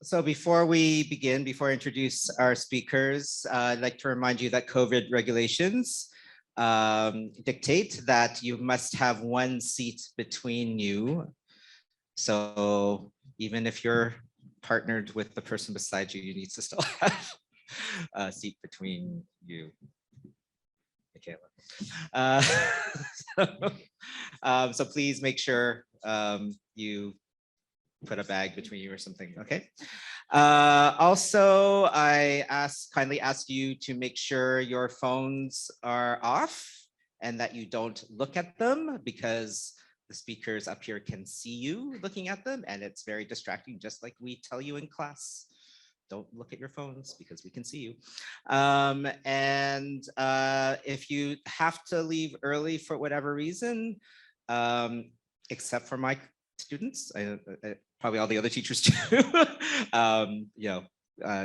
So before we begin, before I introduce our speakers, I'd like to remind you that COVID regulations dictate that you must have one seat between you. So even if you're partnered with the person beside you, you need to still have a seat between you. Michaela. So please make sure you put a bag between you or something, okay? Also, I kindly ask you to make sure your phones are off and that you don't look at them, because the speakers up here can see you looking at them and it's very distracting, just like we tell you in class. Don't look at your phones because we can see you. If you have to leave early for whatever reason, except for my students, probably all the other teachers too,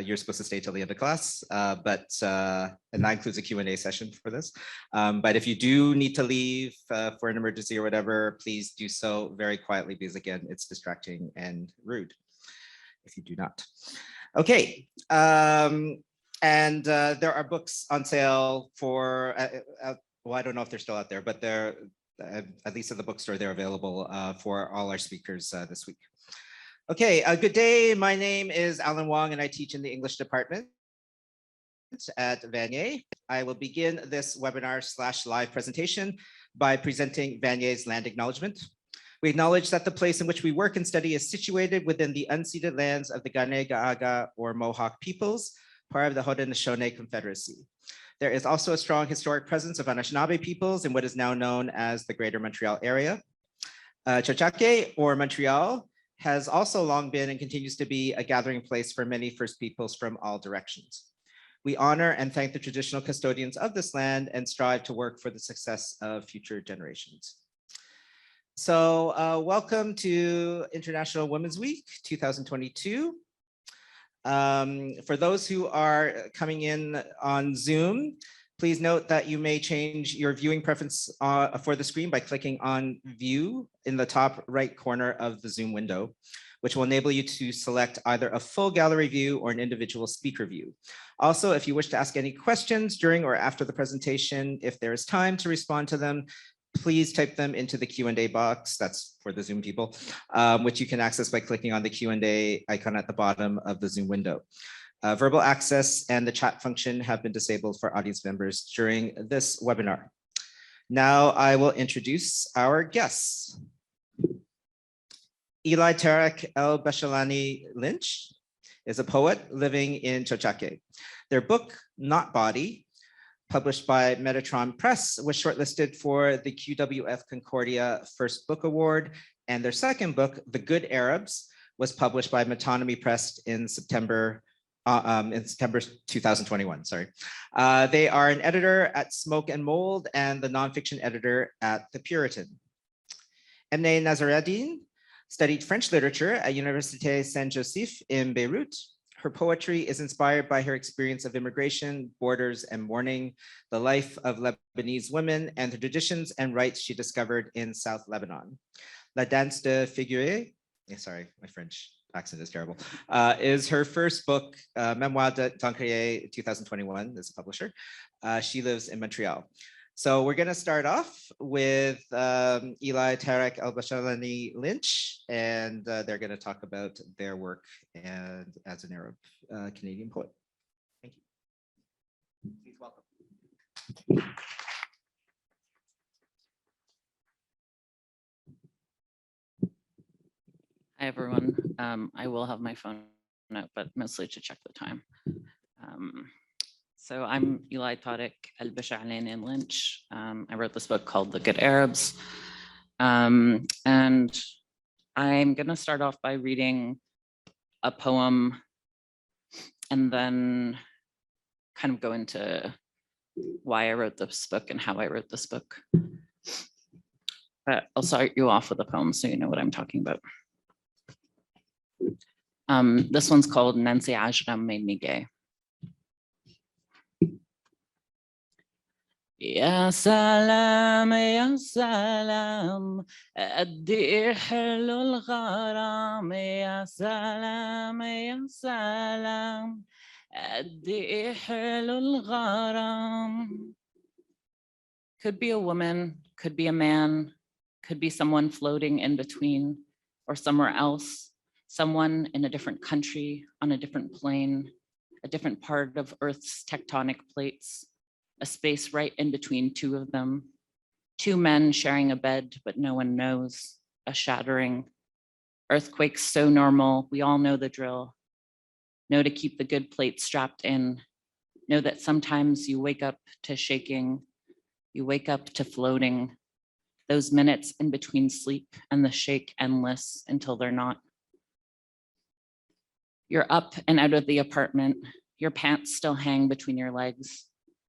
you're supposed to stay till the end of class, and that includes a Q&A session for this. But if you do need to leave for an emergency or whatever, please do so very quietly, because again, it's distracting and rude if you do not. Okay, there are books on sale for, well, I don't know if they're still out there, but they're, at least at the bookstore, they're available for all our speakers this week. Okay, good day. My name is Alan Wong and I teach in the English department at Vanier. I will begin this webinar/live presentation by presenting Vanier's land acknowledgement. We acknowledge that the place in which we work and study is situated within the unceded lands of the Gané-Gaaga or Mohawk peoples, part of the Haudenosaunee Confederacy. There is also a strong historic presence of Anishinaabe peoples in what is now known as the Greater Montreal area. Tiohtià:ke, or Montreal, has also long been and continues to be a gathering place for many First Peoples from all directions. We honor and thank the traditional custodians of this land and strive to work for the success of future generations. So welcome to International Women's Week 2022. For those who are coming in on Zoom, please note that you may change your viewing preference for the screen by clicking on View in the top right corner of the Zoom window, which will enable you to select either a full gallery view or an individual speaker view. Also, if you wish to ask any questions during or after the presentation, if there is time to respond to them, please type them into the Q&A box. That's for the Zoom people, which you can access by clicking on the Q&A icon at the bottom of the Zoom window. Verbal access and the chat function have been disabled for audience members during this webinar. Now I will introduce our guests. Eli Tareq Al-Basharani Lynch is a poet living in Tiohtià:ke. Their book, Not Body, published by Metatron Press, was shortlisted for the QWF Concordia First Book Award, and their second book, The Good Arabs, was published by Metonymy Press in September 2021, sorry. They are an editor at Smoke and Mold and the nonfiction editor at The Puritan. Emne Naseredinne studied French literature at Université Saint-Joseph in Beirut. Her poetry is inspired by her experience of immigration, borders, and mourning, the life of Lebanese women, and the traditions and rites she discovered in South Lebanon. La Danse de Figure, sorry, my French accent is terrible, is her first book, Memoir d'Encrier 2021, is a publisher. She lives in Montreal. So we're gonna start off with Eli Tareq Al-Basharani Lynch, and they're gonna talk about their work and as an Arab Canadian poet. Thank you. Please welcome. Hi, everyone. I will have my phone out, but mostly to check the time. So I'm Eli Tareq Al-Basharani Lynch. I wrote this book called The Good Arabs. And I'm going to start off by reading a poem and then kind of go into why I wrote this book and how I wrote this book. But I'll start you off with a poem so you know what I'm talking about. This one's called Naseredinne made me gay. يا سلام يا سلام قد إيه حلو الغرام يا سلام يا سلام قد إيه حلو الغرام. Could be a woman, could be a man, could be someone floating in between or somewhere else, someone in a different country, on a different plane, a different part of Earth's tectonic plates, a space right in between two of them, two men sharing a bed, but no one knows, a shattering. Earthquakes so normal, we all know the drill. Know to keep the good plate strapped in. Know that sometimes you wake up to shaking, you wake up to floating, those minutes in between sleep and the shake endless until they're not. You're up and out of the apartment. Your pants still hang between your legs.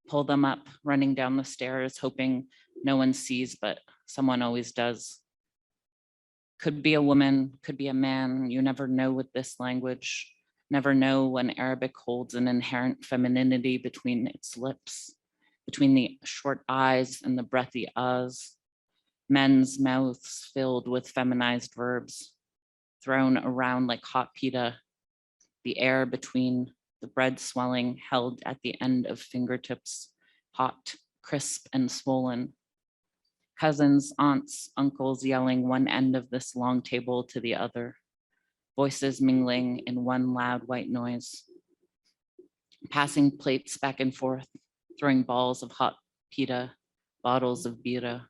Pull them up, running down the stairs, hoping no one sees, but someone always does. Could be a woman, could be a man. You never know with this language. Never know when Arabic holds an inherent femininity between its lips, between the short eyes and the breathy uhs. Men's mouths filled with feminized verbs, thrown around like hot pita, the air between the bread swelling held at the end of fingertips, hot, crisp, and swollen. Cousins, aunts, uncles yelling one end of this long table to the other, voices mingling in one loud white noise, passing plates back and forth, throwing balls of hot pita, bottles of bira.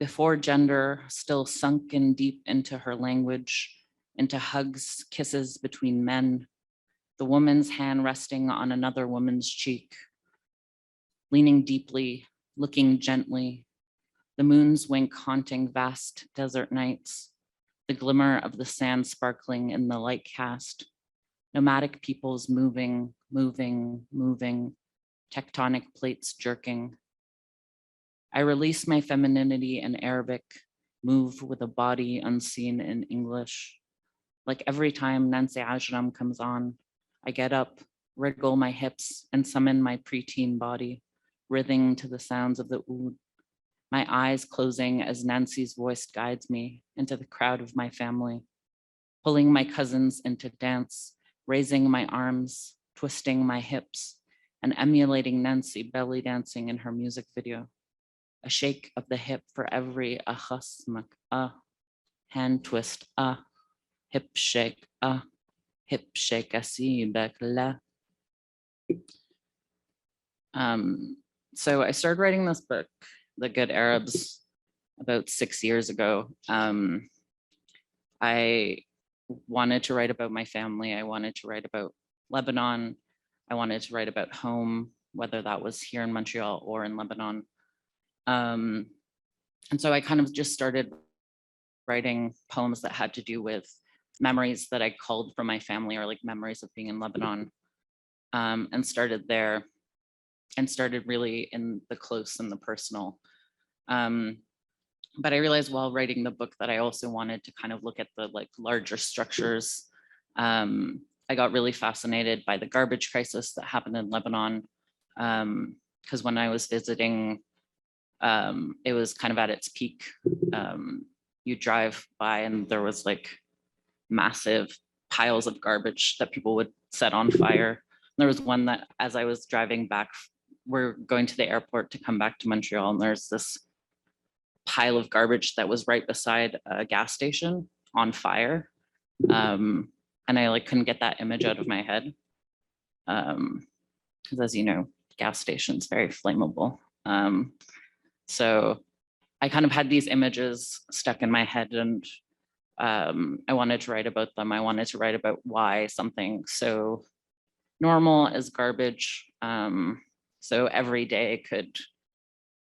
Before gender, still sunken deep into her language, into hugs, kisses between men, the woman's hand resting on another woman's cheek, leaning deeply, looking gently, the moon's wink haunting vast desert nights, the glimmer of the sand sparkling in the light cast, nomadic peoples moving, moving, moving, tectonic plates jerking. I release my femininity in Arabic, move with a body unseen in English. Like every time Naseredinne comes on, I get up, wriggle my hips, and summon my preteen body, writhing to the sounds of the oud. My eyes closing as Nancy's voice guides me into the crowd of my family, pulling my cousins into dance, raising my arms, twisting my hips, and emulating Nancy belly dancing in her music video. A shake of the hip for every ahasmak, hand twist, hip shake, hip shake, asibak la. So I started writing this book, The Good Arabs, about 6 years ago. I wanted to write about my family. I wanted to write about Lebanon. I wanted to write about home, whether that was here in Montreal or in Lebanon. And so I kind of just started writing poems that had to do with memories that I culled from my family, or like memories of being in Lebanon, and started there and started really in the close and the personal. But I realized while writing the book that I also wanted to kind of look at the like larger structures. I got really fascinated by the garbage crisis that happened in Lebanon, because when I was visiting, it was kind of at its peak. You drive by and there was like massive piles of garbage that people would set on fire. There was one that as I was driving back, we're going to the airport to come back to Montreal, and there's this pile of garbage that was right beside a gas station on fire. And I like couldn't get that image out of my head. Because as you know, gas stations very flammable. So I kind of had these images stuck in my head, and I wanted to write about them. I wanted to write about why something so normal as garbage, so every day could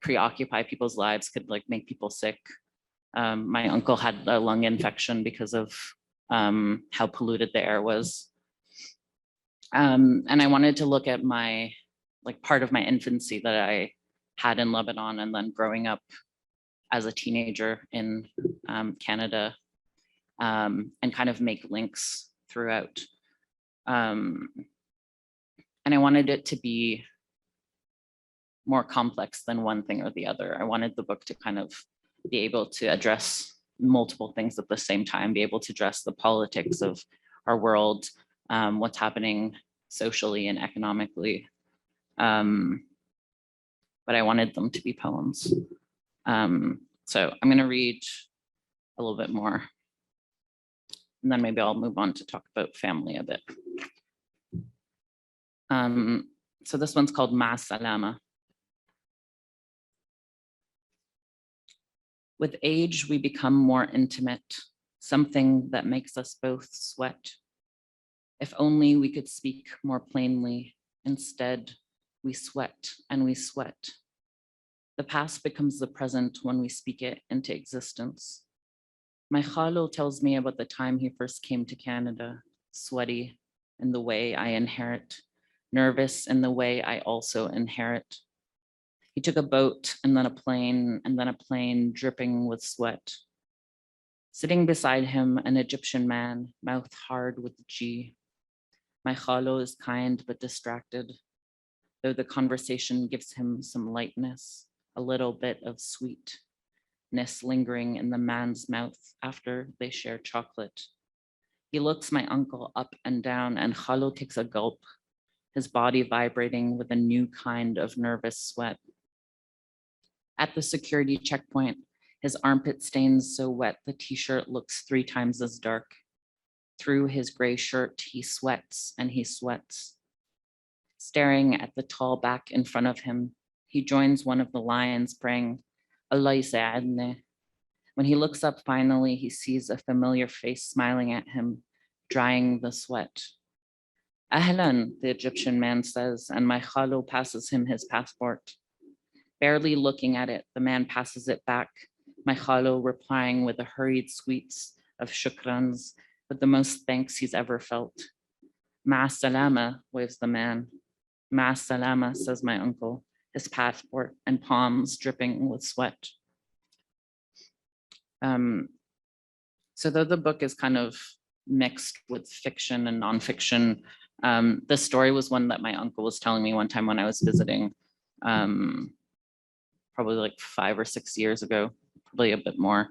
preoccupy people's lives, could like make people sick. My uncle had a lung infection because of how polluted the air was. And I wanted to look at my, like part of my infancy that I had in Lebanon, and then growing up as a teenager in Canada, and kind of make links throughout. And I wanted it to be more complex than one thing or the other. I wanted the book to kind of be able to address multiple things at the same time, be able to address the politics of our world, what's happening socially and economically. But I wanted them to be poems. So I'm gonna read a little bit more, and then maybe I'll move on to talk about family a bit. So this one's called Ma Salama. With age, we become more intimate, something that makes us both sweat. If only we could speak more plainly. Instead, we sweat and we sweat. The past becomes the present when we speak it into existence. My khalo tells me about the time he first came to Canada, sweaty in the way I inherit, nervous in the way I also inherit. He took a boat and then a plane dripping with sweat. Sitting beside him, an Egyptian man, mouth hard with G. My khalo is kind but distracted, though the conversation gives him some lightness, a little bit of sweetness lingering in the man's mouth after they share chocolate. He looks my uncle up and down, and khalo takes a gulp, his body vibrating with a new kind of nervous sweat. At the security checkpoint, his armpit stains so wet the t-shirt looks 3 times as dark. Through his gray shirt, he sweats and he sweats. Staring at the tall back in front of him, he joins one of the lions praying, Allah Naseredinne. When he looks up finally, he sees a familiar face smiling at him, drying the sweat. Ahlan, the Egyptian man says, and my khalo passes him his passport. Barely looking at it, the man passes it back, my khalo replying with a hurried squeaks of shukrans, with the most thanks he's ever felt. Ma salama, waves the man. Ma salama, says my uncle, his passport and palms dripping with sweat. So though the book is kind of mixed with fiction and nonfiction, the story was one that my uncle was telling me one time when I was visiting, probably like 5 or 6 years ago, probably a bit more.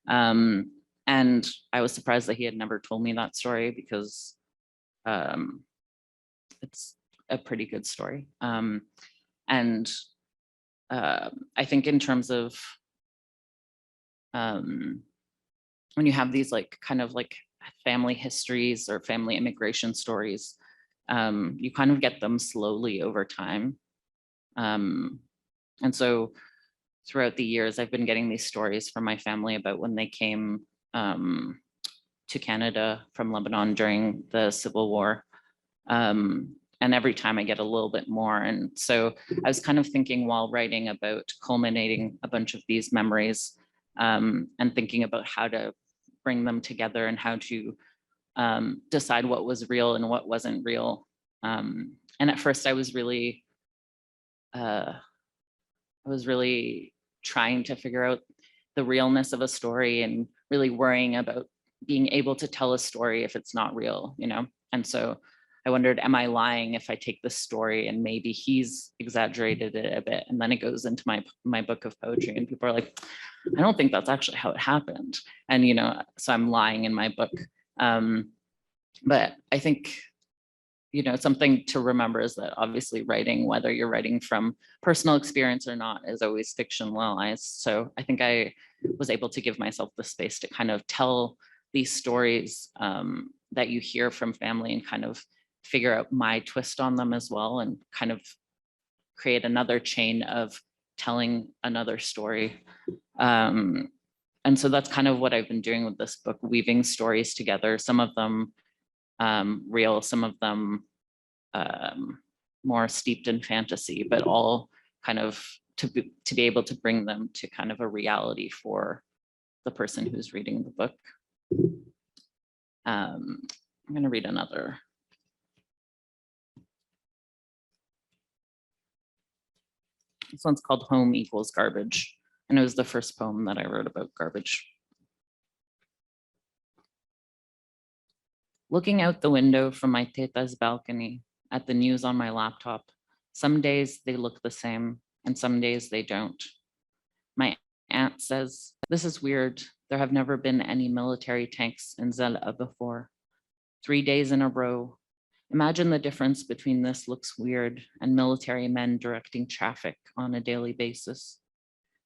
And I was surprised that he had never told me that story because it's a pretty good story. And I think in terms of when you have these like kind of like family histories or family immigration stories, you kind of get them slowly over time. And so throughout the years, I've been getting these stories from my family about when they came to Canada from Lebanon during the Civil War. And every time I get a little bit more. And so I was kind of thinking while writing about culminating a bunch of these memories and thinking about how to bring them together and how to decide what was real and what wasn't real. And at first I was really trying to figure out the realness of a story and really worrying about being able to tell a story if it's not real, you know? And so I wondered, am I lying if I take this story and maybe he's exaggerated it a bit? And then it goes into my book of poetry and people are like, I don't think that's actually how it happened. And, you know, so I'm lying in my book. But I think, you know, something to remember is that obviously writing, whether you're writing from personal experience or not, is always fictionalized. So I think I was able to give myself the space to kind of tell these stories that you hear from family and kind of figure out my twist on them as well and kind of create another chain of telling another story. And so that's kind of what I've been doing with this book, weaving stories together, some of them real, some of them more steeped in fantasy, but all kind of to be able to bring them to kind of a reality for the person who's reading the book. I'm going to read another. This one's called Home Equals Garbage, and it was the first poem that I wrote about garbage. Looking out the window from my teta's balcony at the news on my laptop, some days they look the same and some days they don't. My aunt says, "This is weird. There have never been any military tanks in Zala before. 3 days in a row. Imagine the difference between this looks weird and military men directing traffic on a daily basis.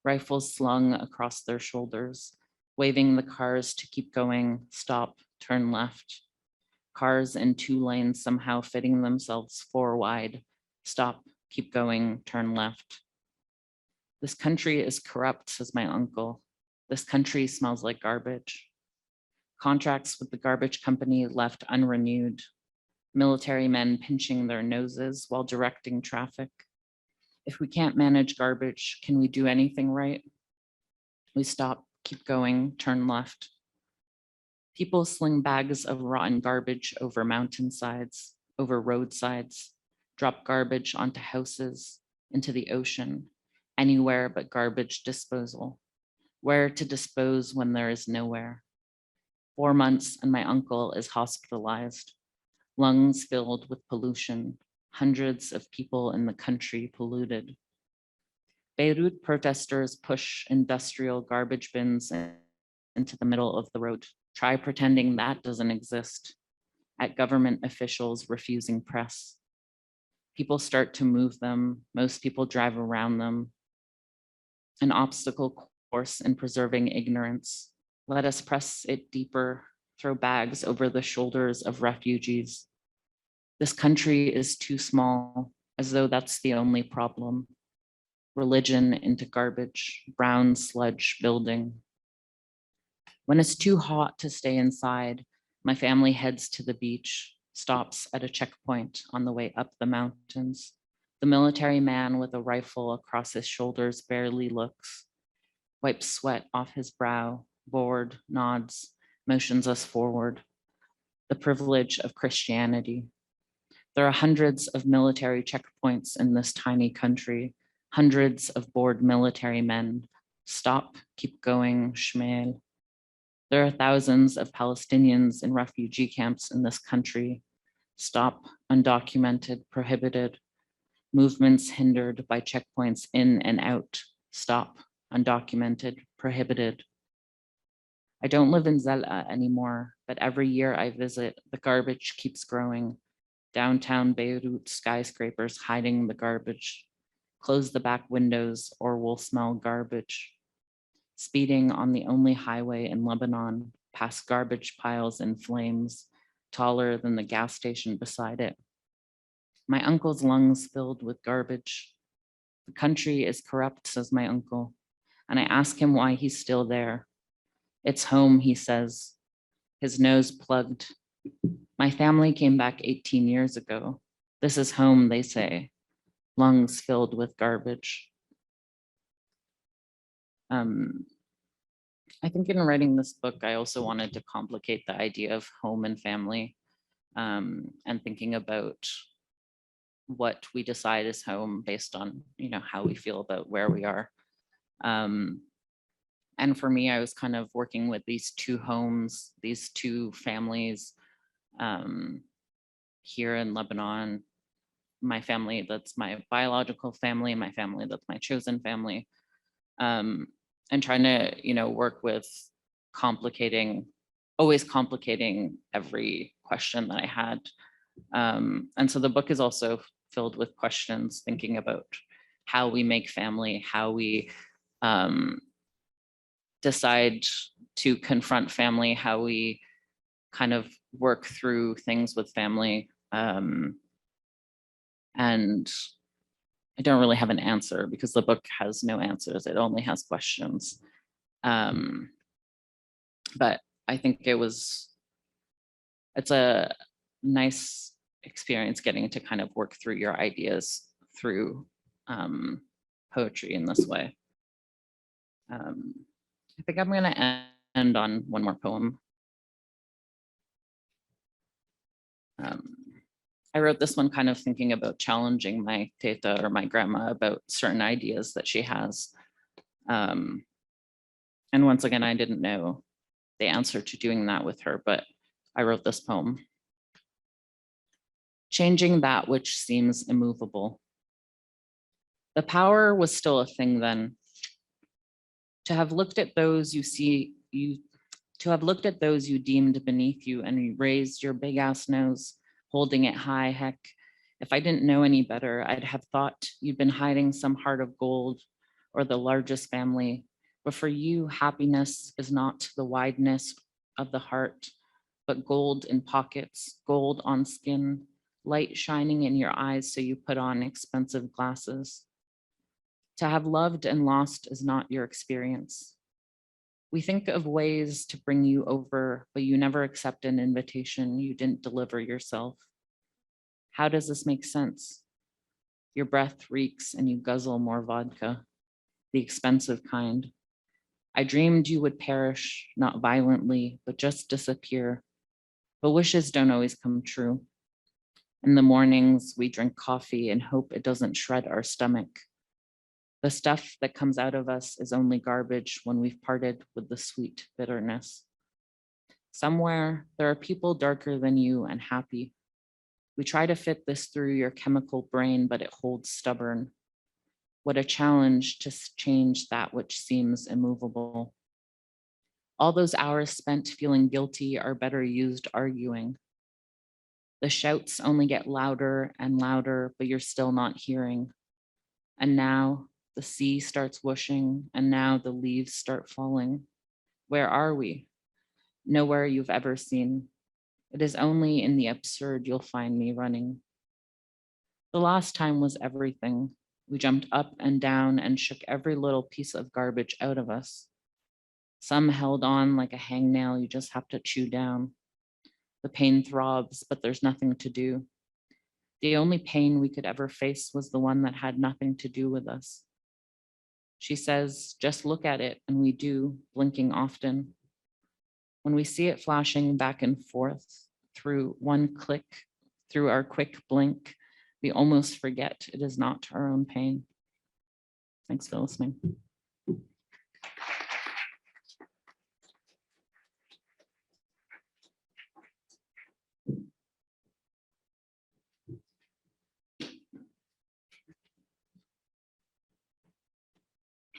Rifles slung across their shoulders, waving the cars to keep going, stop, turn left. Cars in 2 lanes somehow fitting themselves 4 wide, stop, keep going, turn left. This country is corrupt," says my uncle. "This country smells like garbage." Contracts with the garbage company left unrenewed. Military men pinching their noses while directing traffic. If we can't manage garbage, can we do anything right? We stop, keep going, turn left. People sling bags of rotten garbage over mountainsides, over roadsides, drop garbage onto houses, into the ocean, anywhere but garbage disposal. Where to dispose when there is nowhere? 4 months and my uncle is hospitalized, lungs filled with pollution, hundreds of people in the country polluted. Beirut protesters push industrial garbage bins into the middle of the road. Try pretending that doesn't exist. At government officials refusing press. People start to move them. Most people drive around them. An obstacle course in preserving ignorance. Let us press it deeper, throw bags over the shoulders of refugees. This country is too small, as though that's the only problem. Religion into garbage, brown sludge building. When it's too hot to stay inside, my family heads to the beach, stops at a checkpoint on the way up the mountains. The military man with a rifle across his shoulders barely looks, wipes sweat off his brow, bored, nods, motions us forward. The privilege of Christianity. There are hundreds of military checkpoints in this tiny country, hundreds of bored military men. Stop, keep going, shmeel. There are thousands of Palestinians in refugee camps in this country. Stop, undocumented, prohibited. Movements hindered by checkpoints in and out. Stop, undocumented, prohibited. I don't live in Zala anymore, but every year I visit, the garbage keeps growing. Downtown Beirut skyscrapers hiding the garbage. Close the back windows or we'll smell garbage. Speeding on the only highway in Lebanon, past garbage piles in flames, taller than the gas station beside it. My uncle's lungs filled with garbage. The country is corrupt, says my uncle, and I ask him why he's still there. It's home, he says, his nose plugged. My family came back 18 years ago. This is home, they say, lungs filled with garbage. I think in writing this book, I also wanted to complicate the idea of home and family, and thinking about what we decide is home based on, how we feel about where we are. And for me, I was kind of working with these 2 homes, these 2 families here in Lebanon, my family that's my biological family, my family that's my chosen family, and trying to, work with always complicating every question that I had. And so the book is also filled with questions, thinking about how we make family, how we decide to confront family, how we kind of work through things with family. And I don't really have an answer because the book has no answers. It only has questions. But I think it's a nice experience getting to kind of work through your ideas through poetry in this way. I think I'm going to end on one more poem. I wrote this one kind of thinking about challenging my teta or my grandma about certain ideas that she has. And once again, I didn't know the answer to doing that with her, but I wrote this poem. Changing that which seems immovable. The power was still a thing then. To have looked at those to have looked at those you deemed beneath you and you raised your big ass nose, holding it high, heck, if I didn't know any better, I'd have thought you'd been hiding some heart of gold or the largest family. But for you, happiness is not the wideness of the heart, but gold in pockets, gold on skin, light shining in your eyes so you put on expensive glasses. To have loved and lost is not your experience. We think of ways to bring you over, but you never accept an invitation you didn't deliver yourself. How does this make sense? Your breath reeks and you guzzle more vodka, the expensive kind. I dreamed you would perish, not violently, but just disappear. But wishes don't always come true. In the mornings, we drink coffee and hope it doesn't shred our stomach. The stuff that comes out of us is only garbage when we've parted with the sweet bitterness. Somewhere, there are people darker than you and happy. We try to fit this through your chemical brain, but it holds stubborn. What a challenge to change that which seems immovable. All those hours spent feeling guilty are better used arguing. The shouts only get louder and louder, but you're still not hearing. And now, the sea starts whooshing, and now the leaves start falling. Where are we? Nowhere you've ever seen. It is only in the absurd you'll find me running. The last time was everything. We jumped up and down and shook every little piece of garbage out of us. Some held on like a hangnail you just have to chew down. The pain throbs, but there's nothing to do. The only pain we could ever face was the one that had nothing to do with us. She says, just look at it, and we do, blinking often. When we see it flashing back and forth through one click, through our quick blink, we almost forget it is not our own pain. Thanks for listening.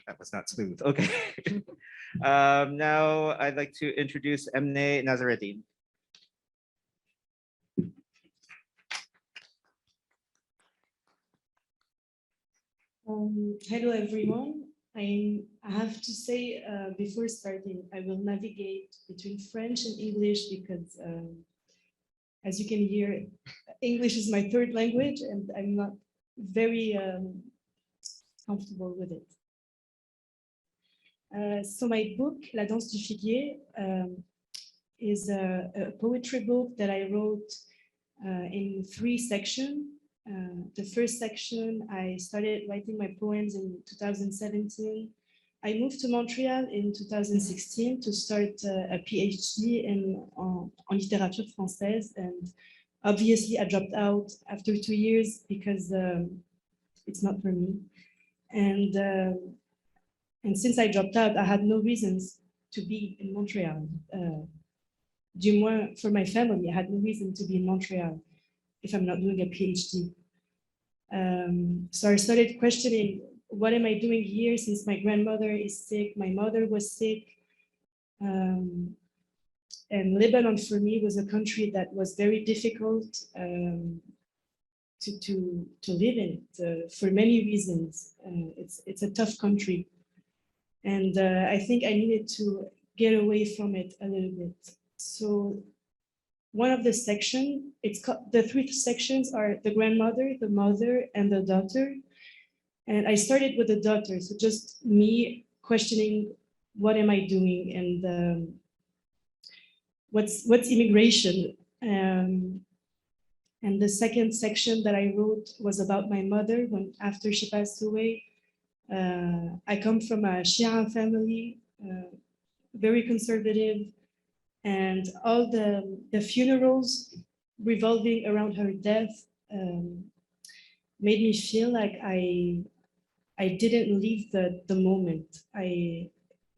That was not smooth. Okay. Now I'd like to introduce Emne Naseredinne. Hello, everyone. I have to say before starting, I will navigate between French and English because, as you can hear, English is my third language and I'm not very comfortable with it. So my book, La Danse du Figuier, is a poetry book that I wrote in 3 sections. The first section, I started writing my poems in 2017. I moved to Montreal in 2016 to start a PhD in littérature française, and obviously I dropped out after 2 years because it's not for me. And since I dropped out, I had no reasons to be in Montreal. Du moins, for my family, I had no reason to be in Montreal if I'm not doing a PhD. So I started questioning, what am I doing here since my grandmother is sick, my mother was sick. And Lebanon for me was a country that was very difficult to live in for many reasons. It's a tough country. And I think I needed to get away from it a little bit. So one of the sections, the 3 sections are the grandmother, the mother, and the daughter. And I started with the daughter, so just me questioning, what am I doing, and what's immigration? And the second section that I wrote was about my mother after she passed away. I come from a Shia family, very conservative. And all the funerals revolving around her death made me feel like I didn't leave the moment.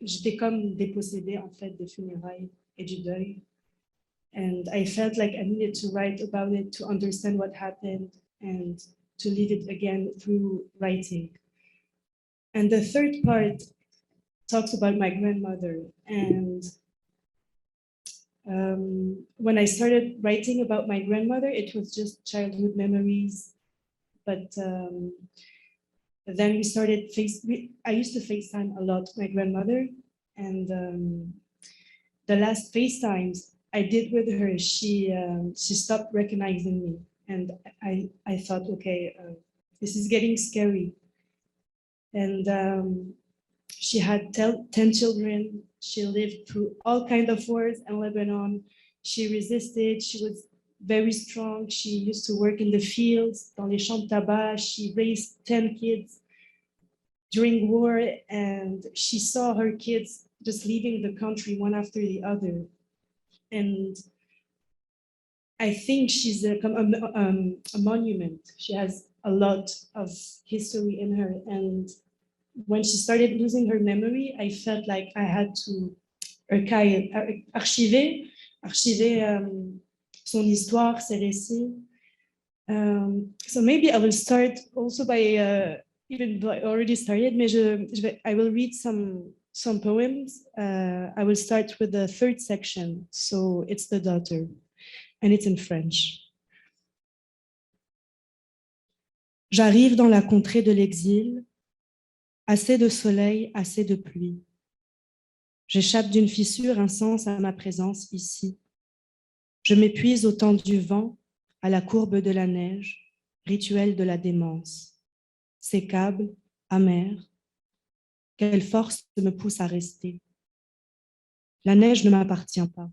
J'étais comme dépossédée en fait des funérailles et du deuil. And I felt like I needed to write about it to understand what happened and to live it again through writing. And the third part talks about my grandmother. And when I started writing about my grandmother, it was just childhood memories. But then we started I used to FaceTime a lot my grandmother. And the last FaceTimes I did with her, she stopped recognizing me. And I thought, okay, this is getting scary. And she had 10 children. She lived through all kinds of wars in Lebanon. She resisted. She was very strong. She used to work in the fields, dans les champs de tabac. She raised 10 kids during war, and she saw her kids just leaving the country one after the other. And I think she's a monument. She has a lot of history in her. And when she started losing her memory, I felt like I had to archiver son histoire, ses récits. So maybe I will start also by, even though I already started, I will read some poems. I will start with the third section. So it's the daughter, and it's in French. J'arrive dans la contrée de l'exil, assez de soleil, assez de pluie. J'échappe d'une fissure un sens à ma présence ici. Je m'épuise au temps du vent, à la courbe de la neige, rituel de la démence. Sécable, amer, quelle force me pousse à rester. La neige ne m'appartient pas.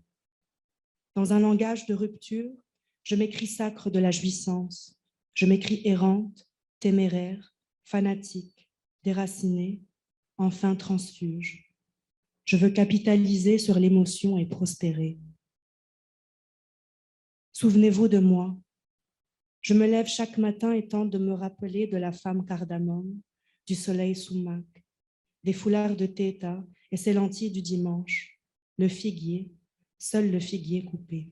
Dans un langage de rupture, je m'écris sacre de la jouissance. Je m'écris errante, téméraire, fanatique, déracinée, enfin transfuge. Je veux capitaliser sur l'émotion et prospérer. Souvenez-vous de moi. Je me lève chaque matin et tente de me rappeler de la femme cardamome, du soleil sumac, des foulards de theta et ses lentilles du dimanche, le figuier, seul le figuier coupé.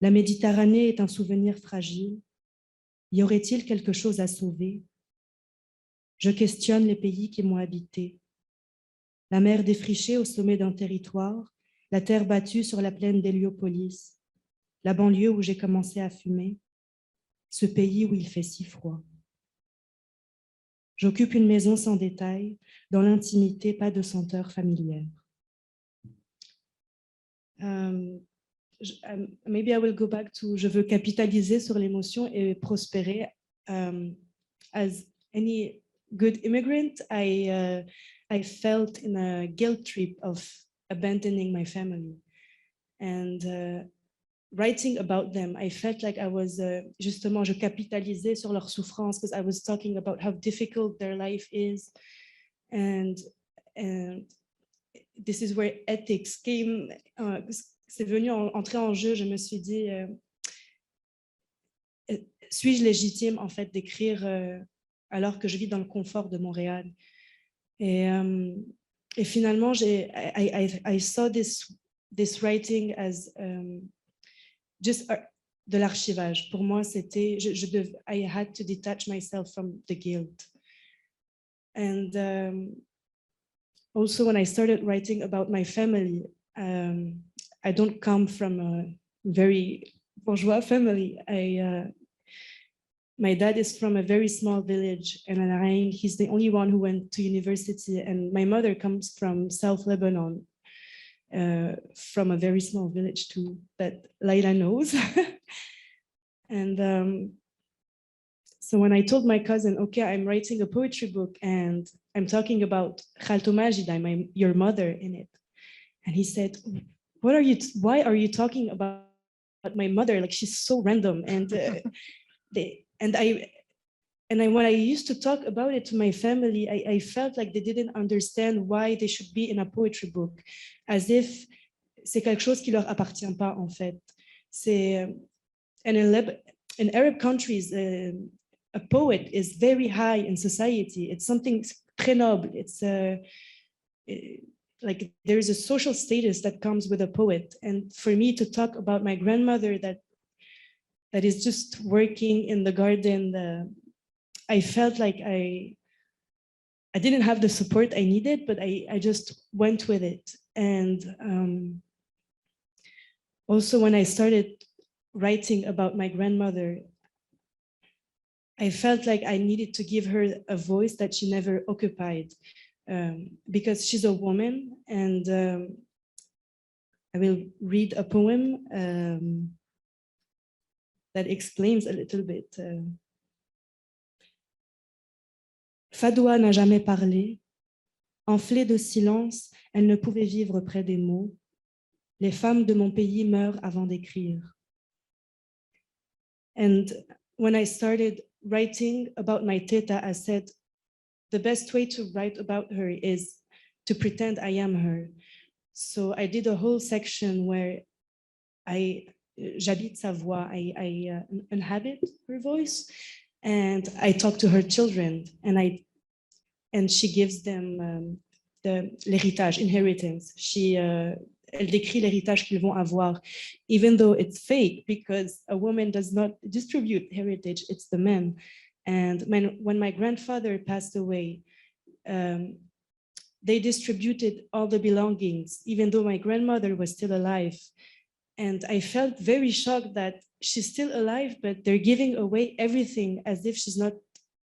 La Méditerranée est un souvenir fragile. Y aurait-il quelque chose à sauver? Je questionne les pays qui m'ont habité. La mer défrichée au sommet d'un territoire, la terre battue sur la plaine d'Héliopolis, la banlieue où j'ai commencé à fumer, ce pays où il fait si froid. J'occupe une maison sans détail, dans l'intimité, pas de senteur familière. Maybe I will go back to je veux capitaliser sur l'émotion et prospérer. As any good immigrant, I felt in a guilt trip of abandoning my family. And writing about them, I felt like I was, justement, je capitalisais sur leur souffrance because I was talking about how difficult their life is. And this is where ethics came. C'est venu entrer en jeu. Je me suis dit, suis-je légitime en fait d'écrire alors que je vis dans le confort de Montréal? Et finalement, I saw this writing as just de l'archivage. Pour moi, c'était, I had to detach myself from the guilt. And also when I started writing about my family, I don't come from a very bourgeois family. My dad is from a very small village in Al-Ain. He's the only one who went to university. And my mother comes from South Lebanon, from a very small village too, that Laila knows. And so when I told my cousin, okay, I'm writing a poetry book and I'm talking about Khalto Majida, your mother in it. And he said, why are you talking about my mother? Like, she's so random. And when I used to talk about it to my family, I felt like they didn't understand why they should be in a poetry book, as if c'est quelque chose qui leur appartient pas, en fait. And in Arab countries, a poet is very high in society. It's something très noble. It's like there's a social status that comes with a poet. And for me to talk about my grandmother that is just working in the garden, I felt like I didn't have the support I needed, but I just went with it. And also when I started writing about my grandmother, I felt like I needed to give her a voice that she never occupied, because she's a woman. And I will read a poem that explains a little bit. Fadwa n'a jamais parlé. Enflée de silence, elle ne pouvait vivre près des mots. Les femmes de mon pays meurent avant d'écrire. And when I started writing about my teta, I said, the best way to write about her is to pretend I am her. So I did a whole section where j'habite sa voix, I inhabit her voice, and I talk to her children, and she gives them l'héritage, inheritance. Elle décrit l'héritage qu'ils vont avoir, even though it's fake, because a woman does not distribute heritage, it's the men. And when my grandfather passed away, they distributed all the belongings, even though my grandmother was still alive. And I felt very shocked that she's still alive, but they're giving away everything as if she's not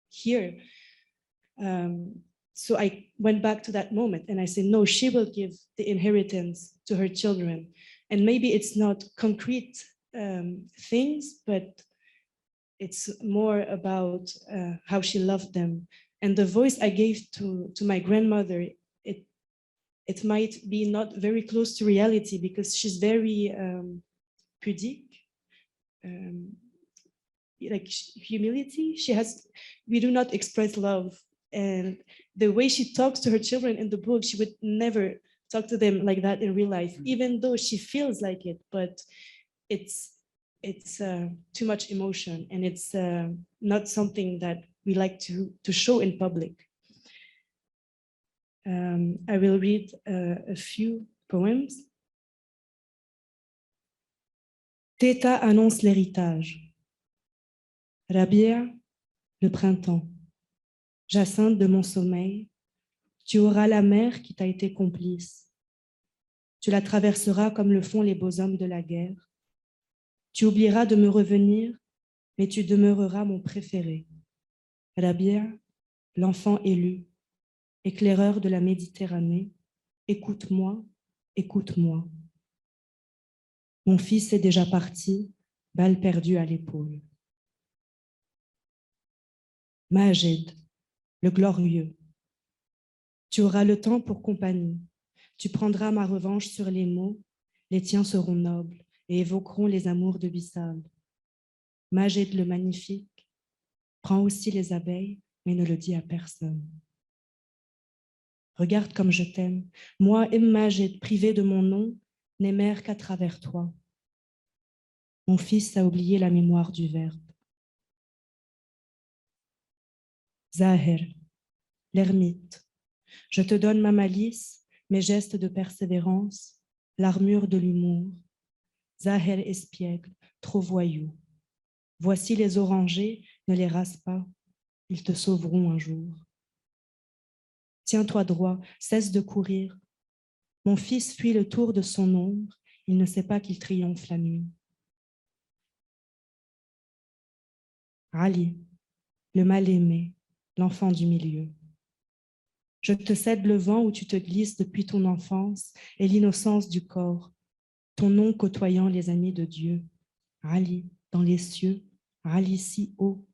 here. So I went back to that moment and I said, no, she will give the inheritance to her children. And maybe it's not concrete things, but it's more about how she loved them. And the voice I gave to my grandmother, it might be not very close to reality because she's very pudique, like humility. We do not express love. And the way she talks to her children in the book, she would never talk to them like that in real life, even though she feels like it, but it's too much emotion, and it's not something that we like to show in public. I will read a few poems. Teta annonce l'héritage. Rabia, le printemps. Jacinthe de mon sommeil, tu auras la mer qui t'a été complice. Tu la traverseras comme le font les beaux hommes de la guerre. Tu oublieras de me revenir, mais tu demeureras mon préféré. Rabia, l'enfant élu, éclaireur de la Méditerranée, écoute-moi, écoute-moi. Mon fils est déjà parti, balle perdue à l'épaule. Majed, le glorieux. Tu auras le temps pour compagnie. Tu prendras ma revanche sur les mots. Les tiens seront nobles et évoqueront les amours de Wissal. Majed le magnifique. Prends aussi les abeilles, mais ne le dis à personne. Regarde comme je t'aime. Moi, Majed, privé de mon nom, n'ai mère qu'à travers toi. Mon fils a oublié la mémoire du verbe. Zahir, l'ermite. Je te donne ma malice, mes gestes de persévérance, l'armure de l'humour. Zahir espiègle, trop voyou. Voici les orangers, ne les rase pas, ils te sauveront un jour. Tiens-toi droit, cesse de courir. Mon fils fuit le tour de son ombre, il ne sait pas qu'il triomphe la nuit. Ali, le mal-aimé, l'enfant du milieu. Je te cède le vent où tu te glisses depuis ton enfance et l'innocence du corps, ton nom côtoyant les amis de Dieu. Ali, dans les cieux, Ali si haut,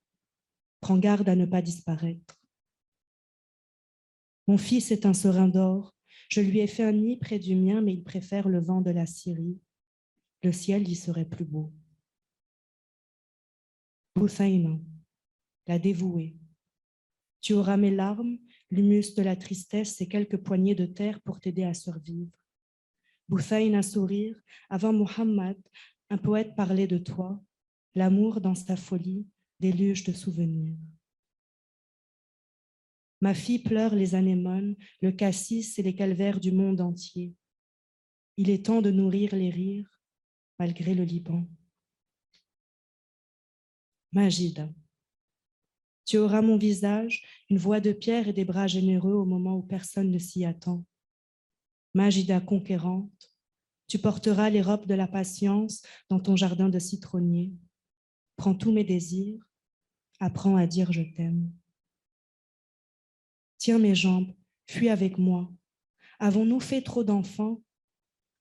prends garde à ne pas disparaître. Mon fils est un serin d'or, je lui ai fait un nid près du mien, mais il préfère le vent de la Syrie. Le ciel y serait plus beau. Bouthaïna, la dévouée. Tu auras mes larmes, l'humus de la tristesse et quelques poignées de terre pour t'aider à survivre. Bouthaïna sourire, avant Muhammad, un poète parlait de toi, l'amour dans sa folie, déluge de souvenirs. Ma fille pleure les anémones, le cassis et les calvaires du monde entier. Il est temps de nourrir les rires, malgré le Liban. Majida, Tu auras mon visage, une voix de pierre et des bras généreux au moment où personne ne s'y attend. Majida conquérante, tu porteras les robes de la patience dans ton jardin de citronnier. Prends tous mes désirs, apprends à dire je t'aime. Tiens mes jambes, fuis avec moi. Avons-nous fait trop d'enfants?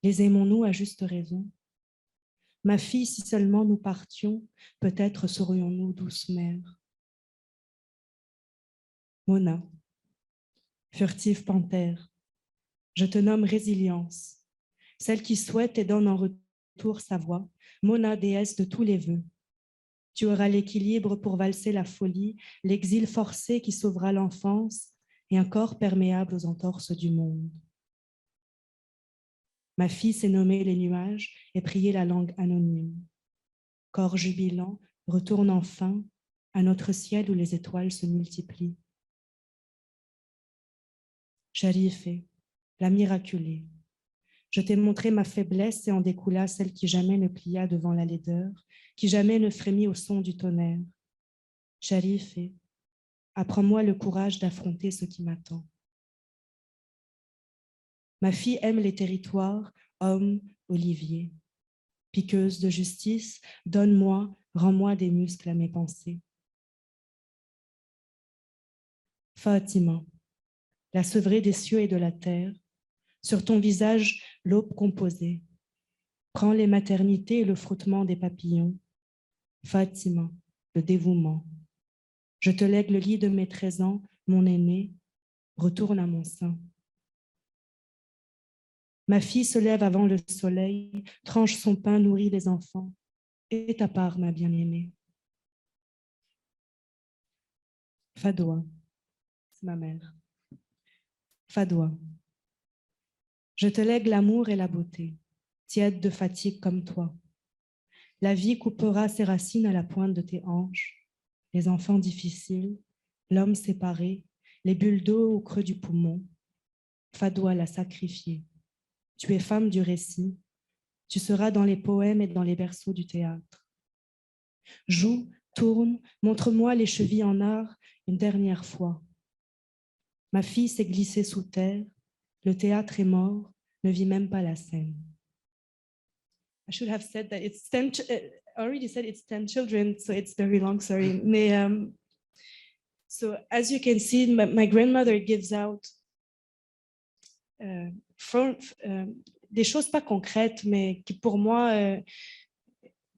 Les aimons-nous à juste raison? Ma fille, si seulement nous partions, peut-être serions-nous douce mère. Mona, furtive panthère, je te nomme résilience, celle qui souhaite et donne en retour sa voix, Mona, déesse de tous les vœux. Tu auras l'équilibre pour valser la folie, l'exil forcé qui sauvera l'enfance et un corps perméable aux entorses du monde. Ma fille s'est nommée les nuages et prié la langue anonyme. Corps jubilant, retourne enfin à notre ciel où les étoiles se multiplient. Sharifé, la miraculée, je t'ai montré ma faiblesse et en découla celle qui jamais ne plia devant la laideur, qui jamais ne frémit au son du tonnerre. Sharifé, apprends-moi le courage d'affronter ce qui m'attend. Ma fille aime les territoires, homme, olivier. Piqueuse de justice, donne-moi, rends-moi des muscles à mes pensées. Fatima, la sevrée des cieux et de la terre, sur ton visage l'aube composée. Prends les maternités et le frottement des papillons. Fatima, le dévouement. Je te lègue le lit de mes 13 ans, mon aîné, retourne à mon sein. Ma fille se lève avant le soleil, tranche son pain, nourrit les enfants. Et ta part, ma bien-aimée. Fadoua, c'est ma mère. Fadoua, je te lègue l'amour et la beauté, tiède de fatigue comme toi. La vie coupera ses racines à la pointe de tes hanches, les enfants difficiles, l'homme séparé, les bulles d'eau au creux du poumon. Fadoua l'a sacrifié. Tu es femme du récit, tu seras dans les poèmes et dans les berceaux du théâtre. Joue, tourne, montre-moi les chevilles en art une dernière fois. Ma fille s'est glissée sous terre, le théâtre est mort, ne vit même pas la scène. I should have said that it's 10, I already said it's 10 children, so it's very long, sorry. Mais, so as you can see, my grandmother gives out des choses pas concrètes, mais qui pour moi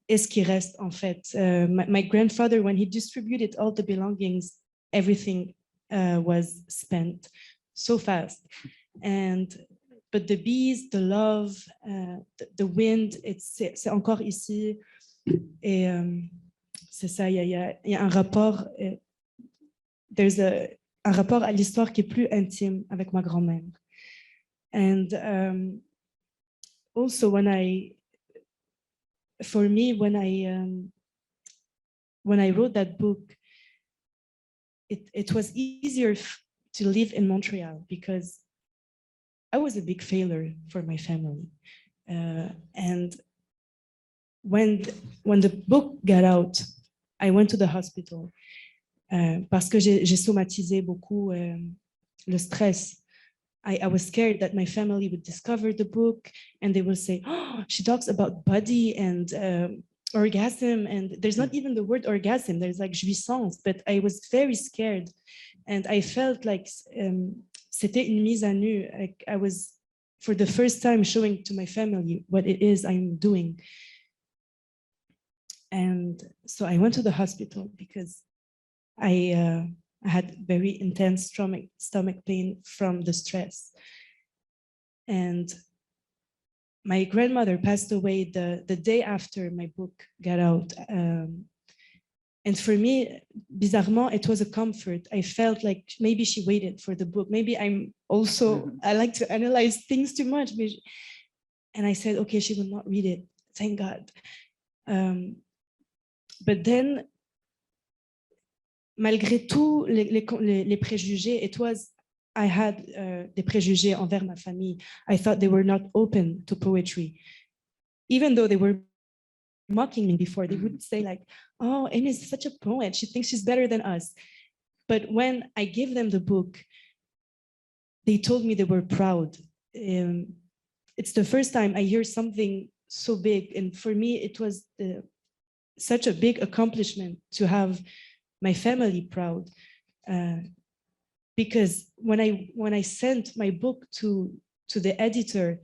est ce qui reste en fait. My grandfather, when he distributed all the belongings, everything was spent so fast. But the bees, the love, the wind, c'est encore ici. Et c'est ça, il y a un rapport, un rapport à l'histoire qui est plus intime avec ma grand-mère. And also when I wrote that book, it was easier to live in Montreal because I was a big failure for my family. And when the book got out, I went to the hospital parce que j'ai somatisé beaucoup le stress. I was scared that my family would discover the book and they will say, oh, she talks about body and orgasm, and there's not even the word orgasm, there's like jouissance, but I was very scared and I felt like c'était une mise à nu. I was, for the first time, showing to my family what it is I'm doing. And so I went to the hospital because I had very intense stomach pain from the stress. And my grandmother passed away the day after my book got out. And for me, bizarrement, it was a comfort. I felt like maybe she waited for the book. Maybe I like to analyze things too much. And I said, okay, she will not read it. Thank God. But then, malgré tous les préjugés, I had des préjugés envers ma famille. I thought they were not open to poetry. Even though they were mocking me before, they would say like, oh, Emne is such a poet. She thinks she's better than us. But when I gave them the book, they told me they were proud. It's the first time I hear something so big. And for me, it was such a big accomplishment to have my family proud. Because when I sent my book to the editor,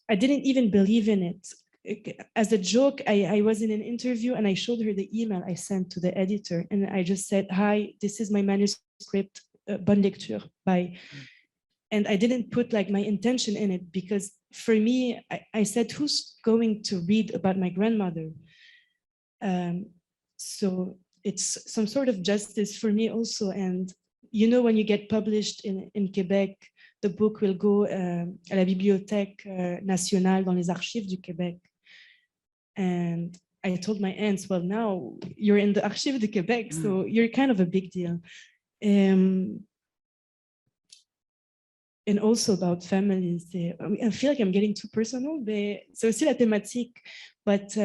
I didn't even believe in it. As a joke, I was in an interview and I showed her the email I sent to the editor. And I just said, hi, this is my manuscript, bonne lecture, bye. And I didn't put like my intention in it because for me, I said, who's going to read about my grandmother? So it's some sort of justice for me also. And you know, when you get published in Quebec, the book will go à la Bibliothèque nationale dans les archives du Québec. And I told my aunts, well, now you're in the Archives du Québec, so you're kind of a big deal. And also about families. I feel like I'm getting too personal, but c'est aussi la thématique. But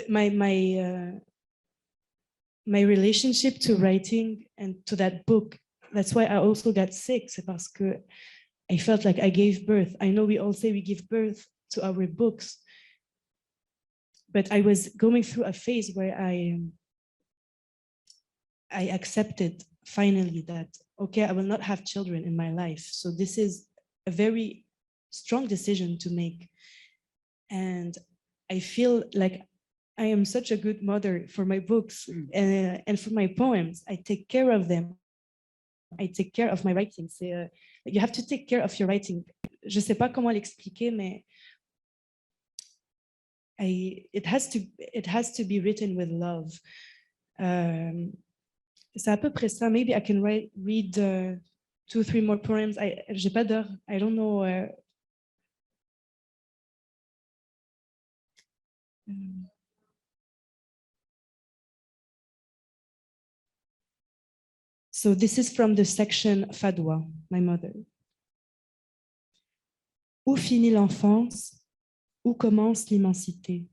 my relationship to writing and to that book, that's why I also got sick. C'est parce que I felt like I gave birth. I know we all say we give birth to our books, but I was going through a phase where I accepted finally that, okay, I will not have children in my life. So this is a very strong decision to make. And I feel like I am such a good mother for my books and for my poems. I take care of them. I take care of my writing. You have to take care of your writing. Je sais pas comment l'expliquer, mais it has to be written with love. C'est à peu près ça. Maybe I can read 2-3 more poems. J'ai pas d'heure. I don't know. So this is from the section Fadwa, my mother. Où finit l'enfance? Où commence l'immensité?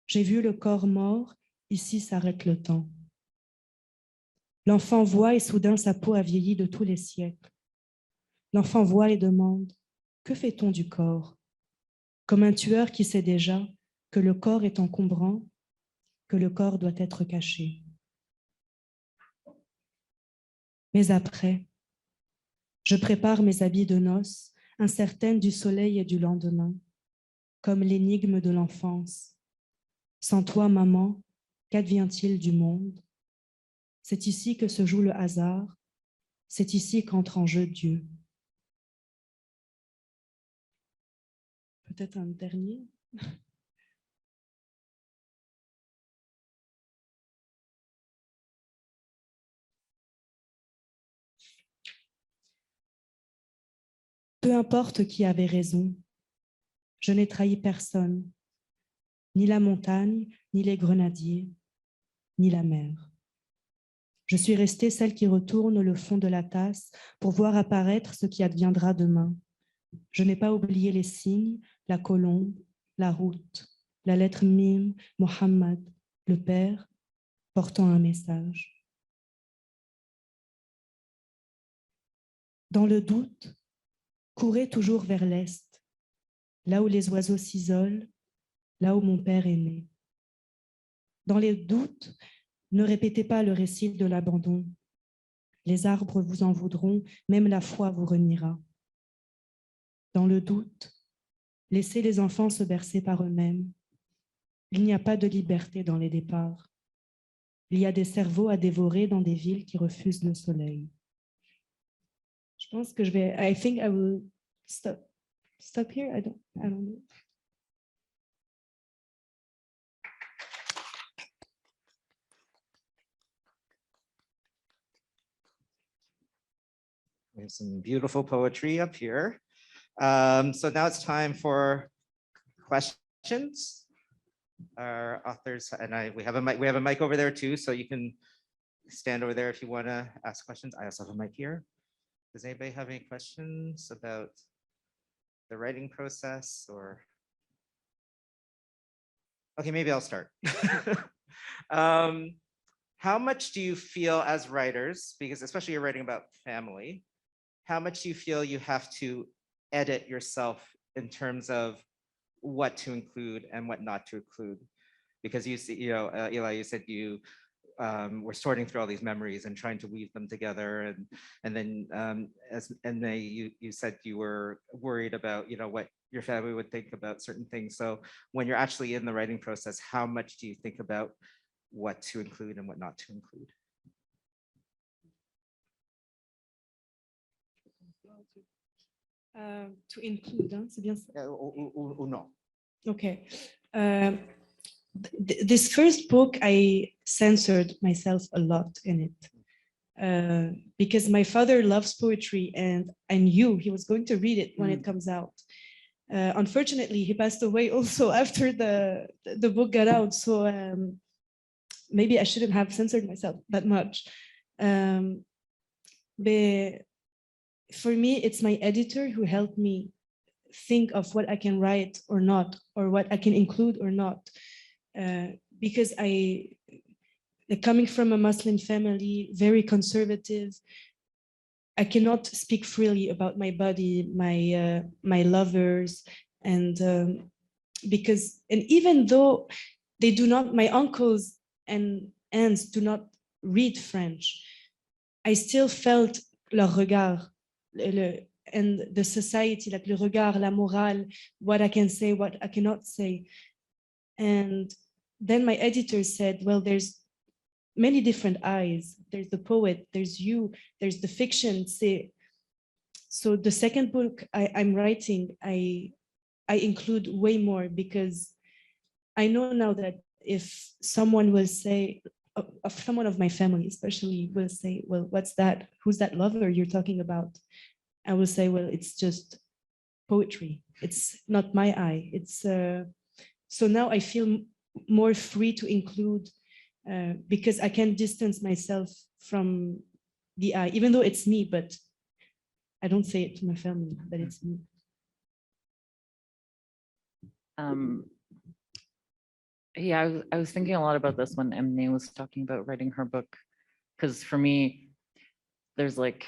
J'ai vu le corps mort, ici s'arrête le temps. L'enfant voit et soudain sa peau a vieilli de tous les siècles. L'enfant voit et demande, que fait-on du corps? Comme un tueur qui sait déjà que le corps est encombrant, que le corps doit être caché. Mais après, je prépare mes habits de noces, incertaine du soleil et du lendemain, comme l'énigme de l'enfance. Sans toi, maman, qu'advient-il du monde? C'est ici que se joue le hasard, c'est ici qu'entre en jeu Dieu. Peut-être un dernier. Peu importe qui avait raison, je n'ai trahi personne, ni la montagne, ni les grenadiers, ni la mer. Je suis restée celle qui retourne le fond de la tasse pour voir apparaître ce qui adviendra demain. Je n'ai pas oublié les signes, la colombe, la route, la lettre mime, Mohammed, le père, portant un message. Dans le doute, courez toujours vers l'est, là où les oiseaux s'isolent, là où mon père est né. Dans les doutes, ne répétez pas le récit de l'abandon. Les arbres vous en voudront, même la foi vous reniera. Dans le doute, laissez les enfants se bercer par eux-mêmes. Il n'y a pas de liberté dans les départs. Il y a des cerveaux à dévorer dans des villes qui refusent le soleil. Je pense que I think I will stop here. I don't know. We have some beautiful poetry up here. So now it's time for questions. Our authors and we have a mic over there too, so you can stand over there if you want to ask questions. I also have a mic here. Does anybody have any questions about the writing process or? Okay, maybe I'll start. How much do you feel as writers, because especially you're writing about family, how much do you feel you have to edit yourself in terms of what to include and what not to include? Because you see, Eli, you said you were sorting through all these memories and trying to weave them together, and then you said you were worried about what your family would think about certain things. So when you're actually in the writing process, how much do you think about what to include and what not to include? To include, hein, c'est bien ça? Ou non. Okay. This first book, I censored myself a lot in it because my father loves poetry and I knew he was going to read it when it comes out. Unfortunately, he passed away also after the book got out. So maybe I shouldn't have censored myself that much. But for me, it's my editor who helped me think of what I can write or not, or what I can include or not. Because coming from a Muslim family, very conservative, I cannot speak freely about my body, my lovers, and even though they do not, my uncles and aunts do not read French, I still felt leur regard, and the society, like le regard, la morale, what I can say, what I cannot say. And then my editor said, well, there's many different eyes. There's the poet, there's you, there's the fiction. So the second book I'm writing, I include way more because I know now that if someone will say, someone of my family especially will say, well, what's that? Who's that lover you're talking about? I will say, well, it's just poetry. It's not my eye. It's so now I feel more free to include because I can distance myself from the eye, even though it's me, but I don't say it to my family that it's me. Yeah, I was thinking a lot about this when Emne was talking about writing her book, because for me, there's like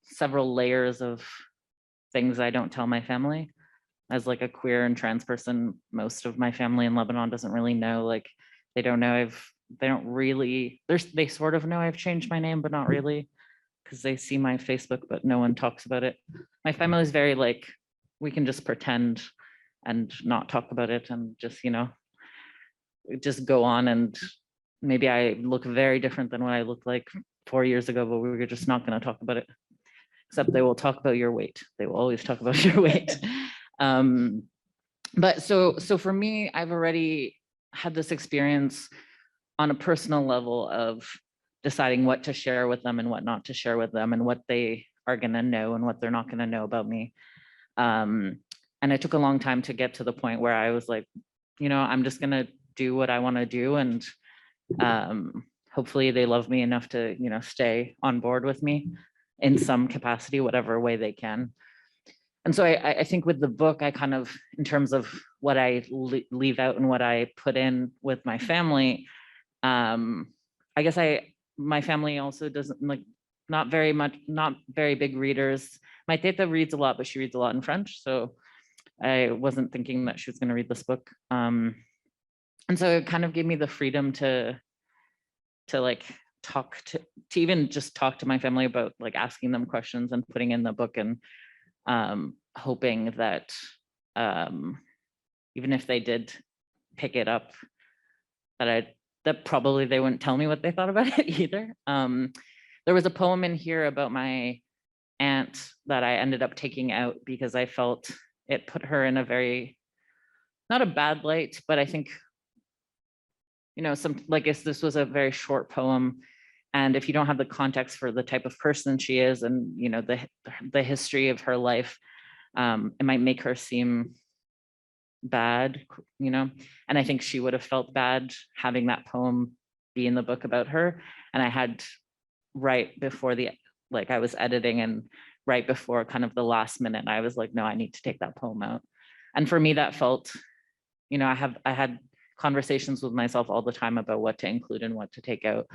several layers of things I don't tell my family. As like a queer and trans person, most of my family in Lebanon doesn't really know, like they don't know they sort of know I've changed my name, but not really, because they see my Facebook, but no one talks about it. My family is very like, we can just pretend and not talk about it and just go on, and maybe I look very different than what I looked like 4 years ago, but we were just not going to talk about it. Except they will talk about your weight. They will always talk about your weight. But so for me, I've already had this experience on a personal level of deciding what to share with them and what not to share with them, and what they are going to know and what they're not going to know about me. And it took a long time to get to the point where I was like, I'm just going to do what I want to do, and hopefully they love me enough to stay on board with me in some capacity, whatever way they can. And so I think with the book, I kind of, in terms of what I leave out and what I put in with my family, I guess my family also doesn't like, not very big readers. My teta reads a lot, but she reads a lot in French. So I wasn't thinking that she was going to read this book. And so it kind of gave me the freedom to like talk to even just talk to my family about like asking them questions and putting in the book, and hoping that even if they did pick it up, that probably they wouldn't tell me what they thought about it either. There was a poem in here about my aunt that I ended up taking out because I felt it put her in a very, not a bad light, but I think, this was a very short poem. And if you don't have the context for the type of person she is and, the history of her life, it might make her seem bad, and I think she would have felt bad having that poem be in the book about her. And I had right before I was editing, and right before kind of the last minute, I was like, no, I need to take that poem out. And for me, that felt, I had conversations with myself all the time about what to include and what to take out.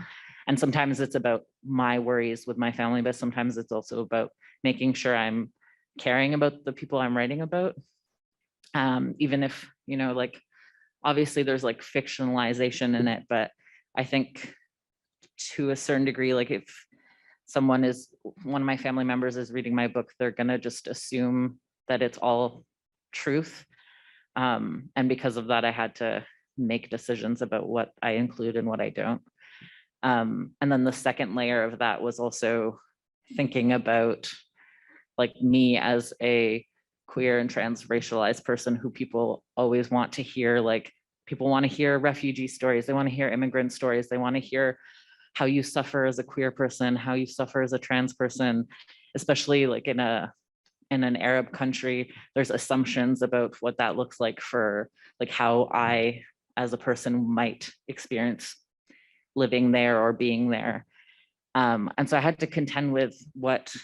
And sometimes it's about my worries with my family, but sometimes it's also about making sure I'm caring about the people I'm writing about. Even if, you know, like, obviously there's like fictionalization in it, but I think to a certain degree, like if one of my family members is reading my book, they're gonna just assume that it's all truth. And because of that, I had to make decisions about what I include and what I don't. And then the second layer of that was also thinking about like me as a queer and trans racialized person who people always want to hear. Like, people want to hear refugee stories, they want to hear immigrant stories, they want to hear how you suffer as a queer person, how you suffer as a trans person, especially like in an Arab country. There's assumptions about what that looks like for like how I as a person might experience living there or being there. And so I had to contend with what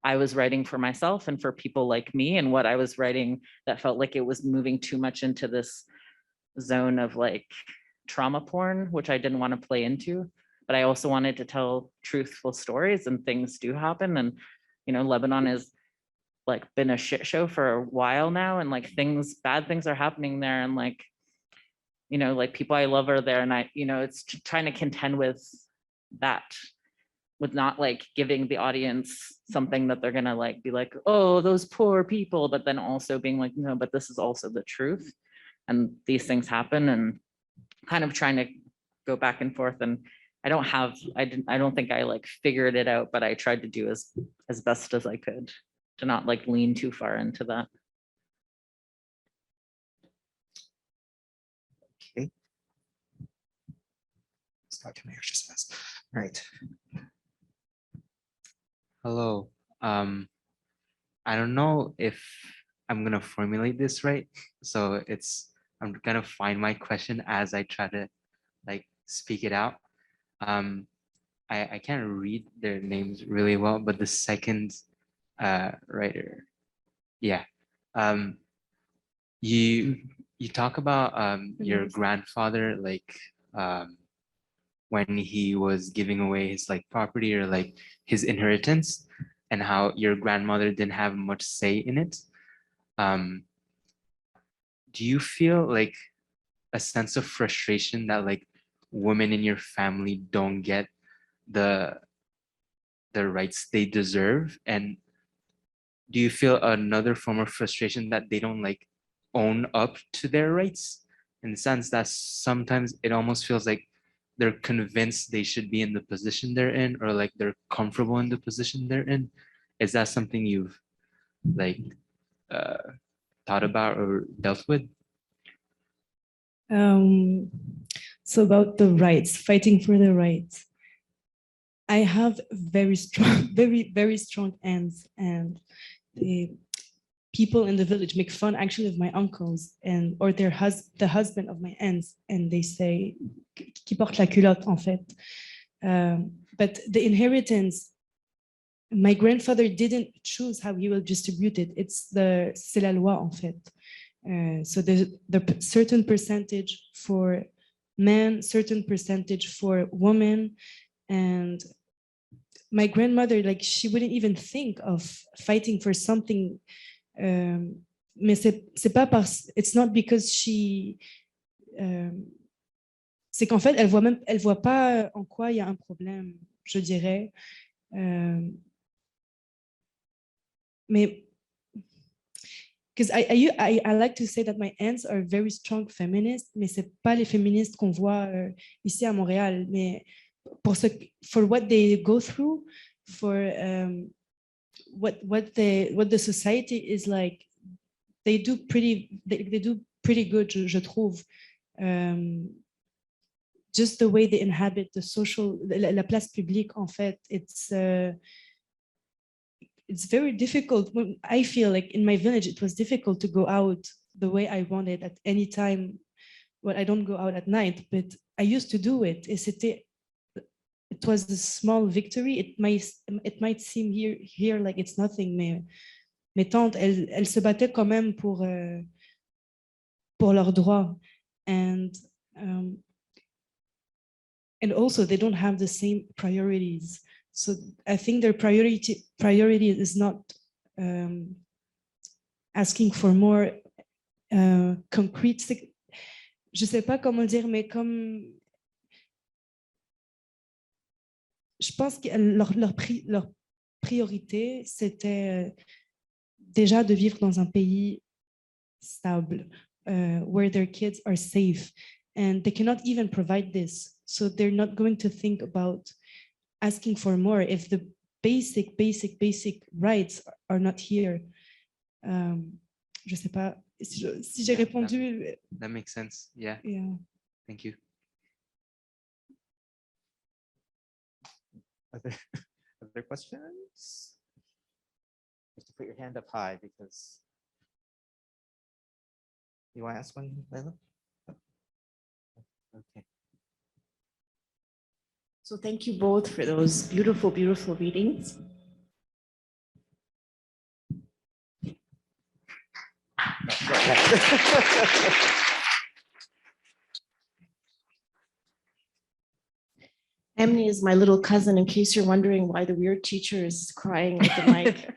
I was writing for myself and for people like me, and what I was writing that felt like it was moving too much into this zone of like trauma porn, which I didn't want to play into. But I also wanted to tell truthful stories, and things do happen. And, you know, Lebanon has like been a shit show for a while now, and like bad things are happening there. And like, you know, like people I love are there, and I, you know, it's trying to contend with that, with not like giving the audience something that they're gonna like be like, oh, those poor people, but then also being like, no, but this is also the truth, and these things happen, and kind of trying to go back and forth. And I don't think I like figured it out, but I tried to do as best as I could to not like lean too far into that. Okay. Scott, can I just ask? All right. Hello. I don't know if I'm gonna formulate this right. So I'm gonna find my question as I try to like speak it out. I can't read their names really well, but the second writer, yeah. You talk about your grandfather, like when he was giving away his like property or like his inheritance, and how your grandmother didn't have much say in it. Do you feel like a sense of frustration that like women in your family don't get the rights they deserve? And do you feel another form of frustration that they don't like own up to their rights, in the sense that sometimes it almost feels like they're convinced they should be in the position they're in, or like they're comfortable in the position they're in? Is that something you've like thought about or dealt with? So about the rights, fighting for the rights. I have very strong, very strong ends, and the people in the village make fun actually of my uncles or the husband of my aunts, and they say qui porte la culotte en fait. But the inheritance, my grandfather didn't choose how he will distribute it. C'est la loi en fait. So there's the certain percentage for men, certain percentage for women, and my grandmother, like, she wouldn't even think of fighting for something. Mais c'est pas parce, it's not because she. C'est qu'en fait, elle voit pas en quoi il y a un problème, je dirais. Mais because I like to say that my aunts are very strong feminists, mais c'est pas les féministes qu'on voit ici à Montréal. Mais for what they go through, for what the society is like, they do pretty good, je trouve. Just the way they inhabit the social, la place publique, en fait, it's very difficult. I feel like in my village, it was difficult to go out the way I wanted at any time. Well, I don't go out at night, but I used to do it. It was a small victory. It might seem here like it's nothing, mais mes tantes, elles se battaient quand même pour leurs droits. and also they don't have the same priorities. So I think their priority is not asking for more concrete. Je sais pas comment dire, mais comme je pense que leur priorité, c'était déjà de vivre dans un pays stable, where their kids are safe, and they cannot even provide this. So they're not going to think about asking for more if the basic rights are not here. Je sais pas si j'ai répondu. That makes sense. Yeah. Yeah. Thank you. Other questions? Just to put your hand up high because you want to ask one, Layla? Okay. So thank you both for those beautiful, beautiful readings. Go ahead. Emne is my little cousin, in case you're wondering why the weird teacher is crying at the mic.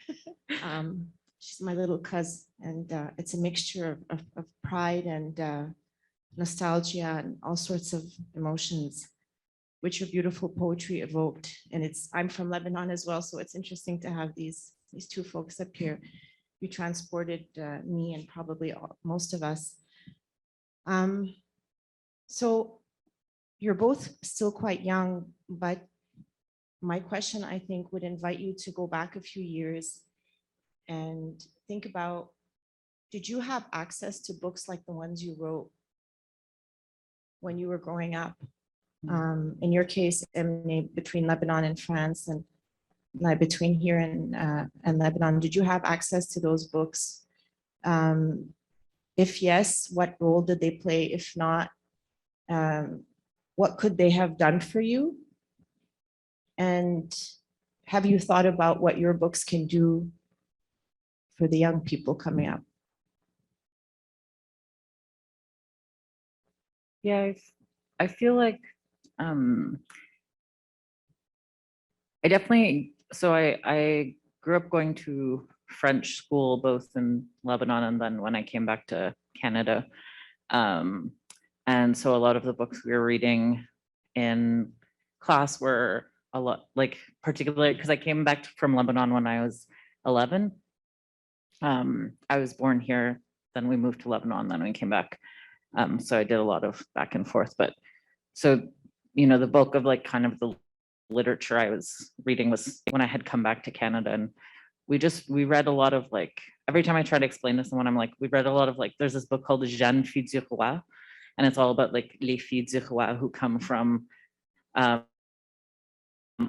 She's my little cousin, and it's a mixture of pride and nostalgia and all sorts of emotions, which your beautiful poetry evoked. And I'm from Lebanon as well, so it's interesting to have these two folks up here. You transported me and probably most of us. So you're both still quite young, but my question, I think, would invite you to go back a few years and think about, did you have access to books like the ones you wrote when you were growing up? In your case, Emne, between Lebanon and France, and like between here and Lebanon, did you have access to those books? If yes, what role did they play? If not, what could they have done for you? And have you thought about what your books can do for the young people coming up? Yeah, I feel like I definitely, so I grew up going to French school, both in Lebanon and then when I came back to Canada. And so a lot of the books we were reading in class were a lot, like particularly because I came back from Lebanon when I was 11. I was born here, then we moved to Lebanon, then we came back. So I did a lot of back and forth, but so, you know, the bulk of like kind of the literature I was reading was when I had come back to Canada, and we read a lot of like, every time I try to explain to someone, I'm like, we read a lot of like, there's this book called Jeanne Fille du Roi, and it's all about like les filles du roi who come from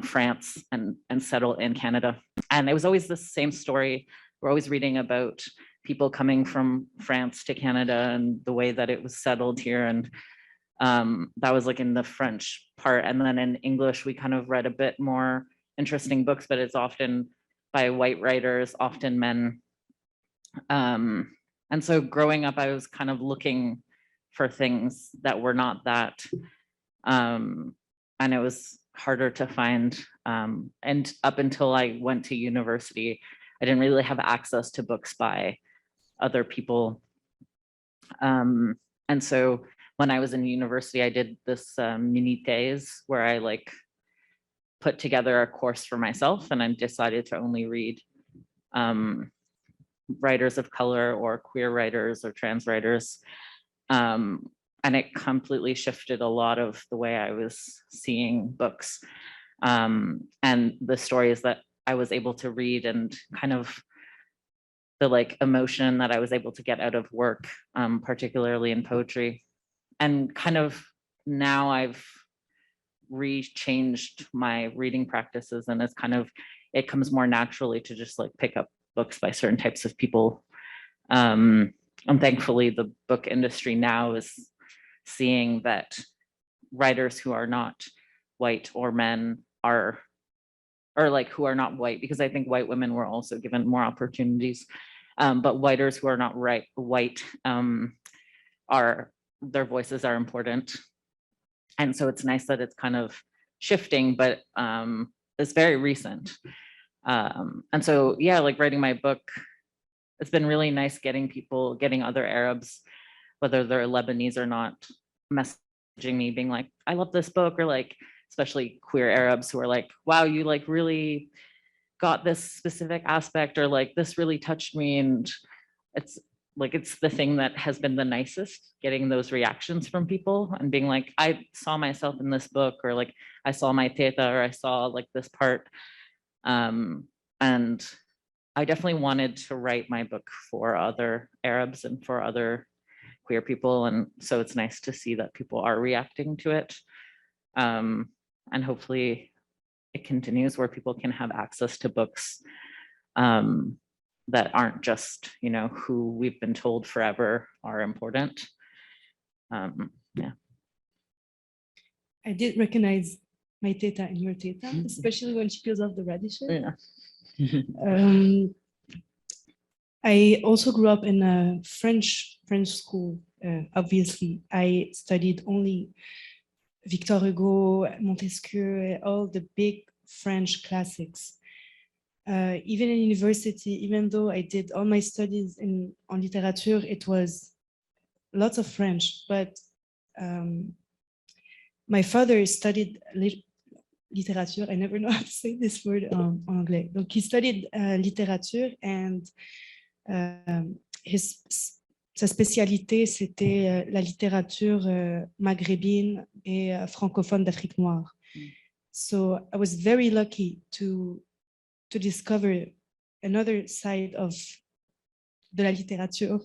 France and settle in Canada. And it was always the same story. We're always reading about people coming from France to Canada and the way that it was settled here. And that was like in the French part. And then in English, we kind of read a bit more interesting books, but it's often by white writers, often men. And so growing up, I was kind of looking for things that were not that. And it was harder to find. And up until I went to university, I didn't really have access to books by other people. And so when I was in university, I did this mini thèse where I like put together a course for myself, and I decided to only read writers of color or queer writers or trans writers. And it completely shifted a lot of the way I was seeing books and the stories that I was able to read, and kind of the like emotion that I was able to get out of work, particularly in poetry. And kind of now I've changed my reading practices, and it's kind of, it comes more naturally to just like pick up books by certain types of people. And thankfully the book industry now is seeing that writers who are not white or men are, or like who are not white, because I think white women were also given more opportunities, but writers who are not white are their voices are important. And so it's nice that it's kind of shifting, but it's very recent. And so, yeah, like writing my book, it's been really nice getting other Arabs, whether they're Lebanese or not, messaging me being like, I love this book, or like, especially queer Arabs who are like, wow, you like really got this specific aspect, or like this really touched me. And it's like, it's the thing that has been the nicest, getting those reactions from people and being like, I saw myself in this book, or like, I saw my teta, or I saw like this part. And I definitely wanted to write my book for other Arabs and for other queer people. And so it's nice to see that people are reacting to it. And hopefully it continues where people can have access to books that aren't just, you know, who we've been told forever are important. Yeah. I did recognize my teta and your teta, especially when she peels off the radishes. Yeah. I also grew up in a French school. Obviously, I studied only Victor Hugo, Montesquieu, all the big French classics. Even in university, even though I did all my studies on literature, it was lots of French, but my father studied literature. I never know how to say this word en anglais. Donc, he studied literature, and sa spécialité, c'était la littérature maghrébine et francophone d'Afrique noire. So I was very lucky to discover another side of de la littérature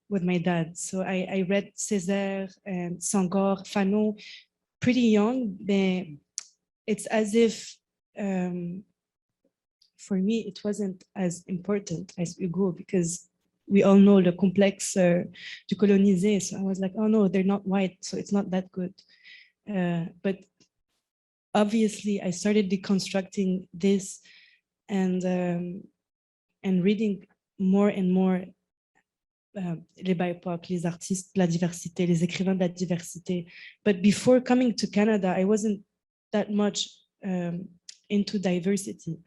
with my dad. So I read Césaire and Senghor, Fanon pretty young, but it's as if for me it wasn't as important as Hugo, because we all know le complexe du colonisé. So I was like, oh no, they're not white, so it's not that good. But obviously I started deconstructing this and reading more and more les BIPOC, les artistes de la diversité, les écrivains de la diversité. But before coming to Canada, I wasn't that much into diversity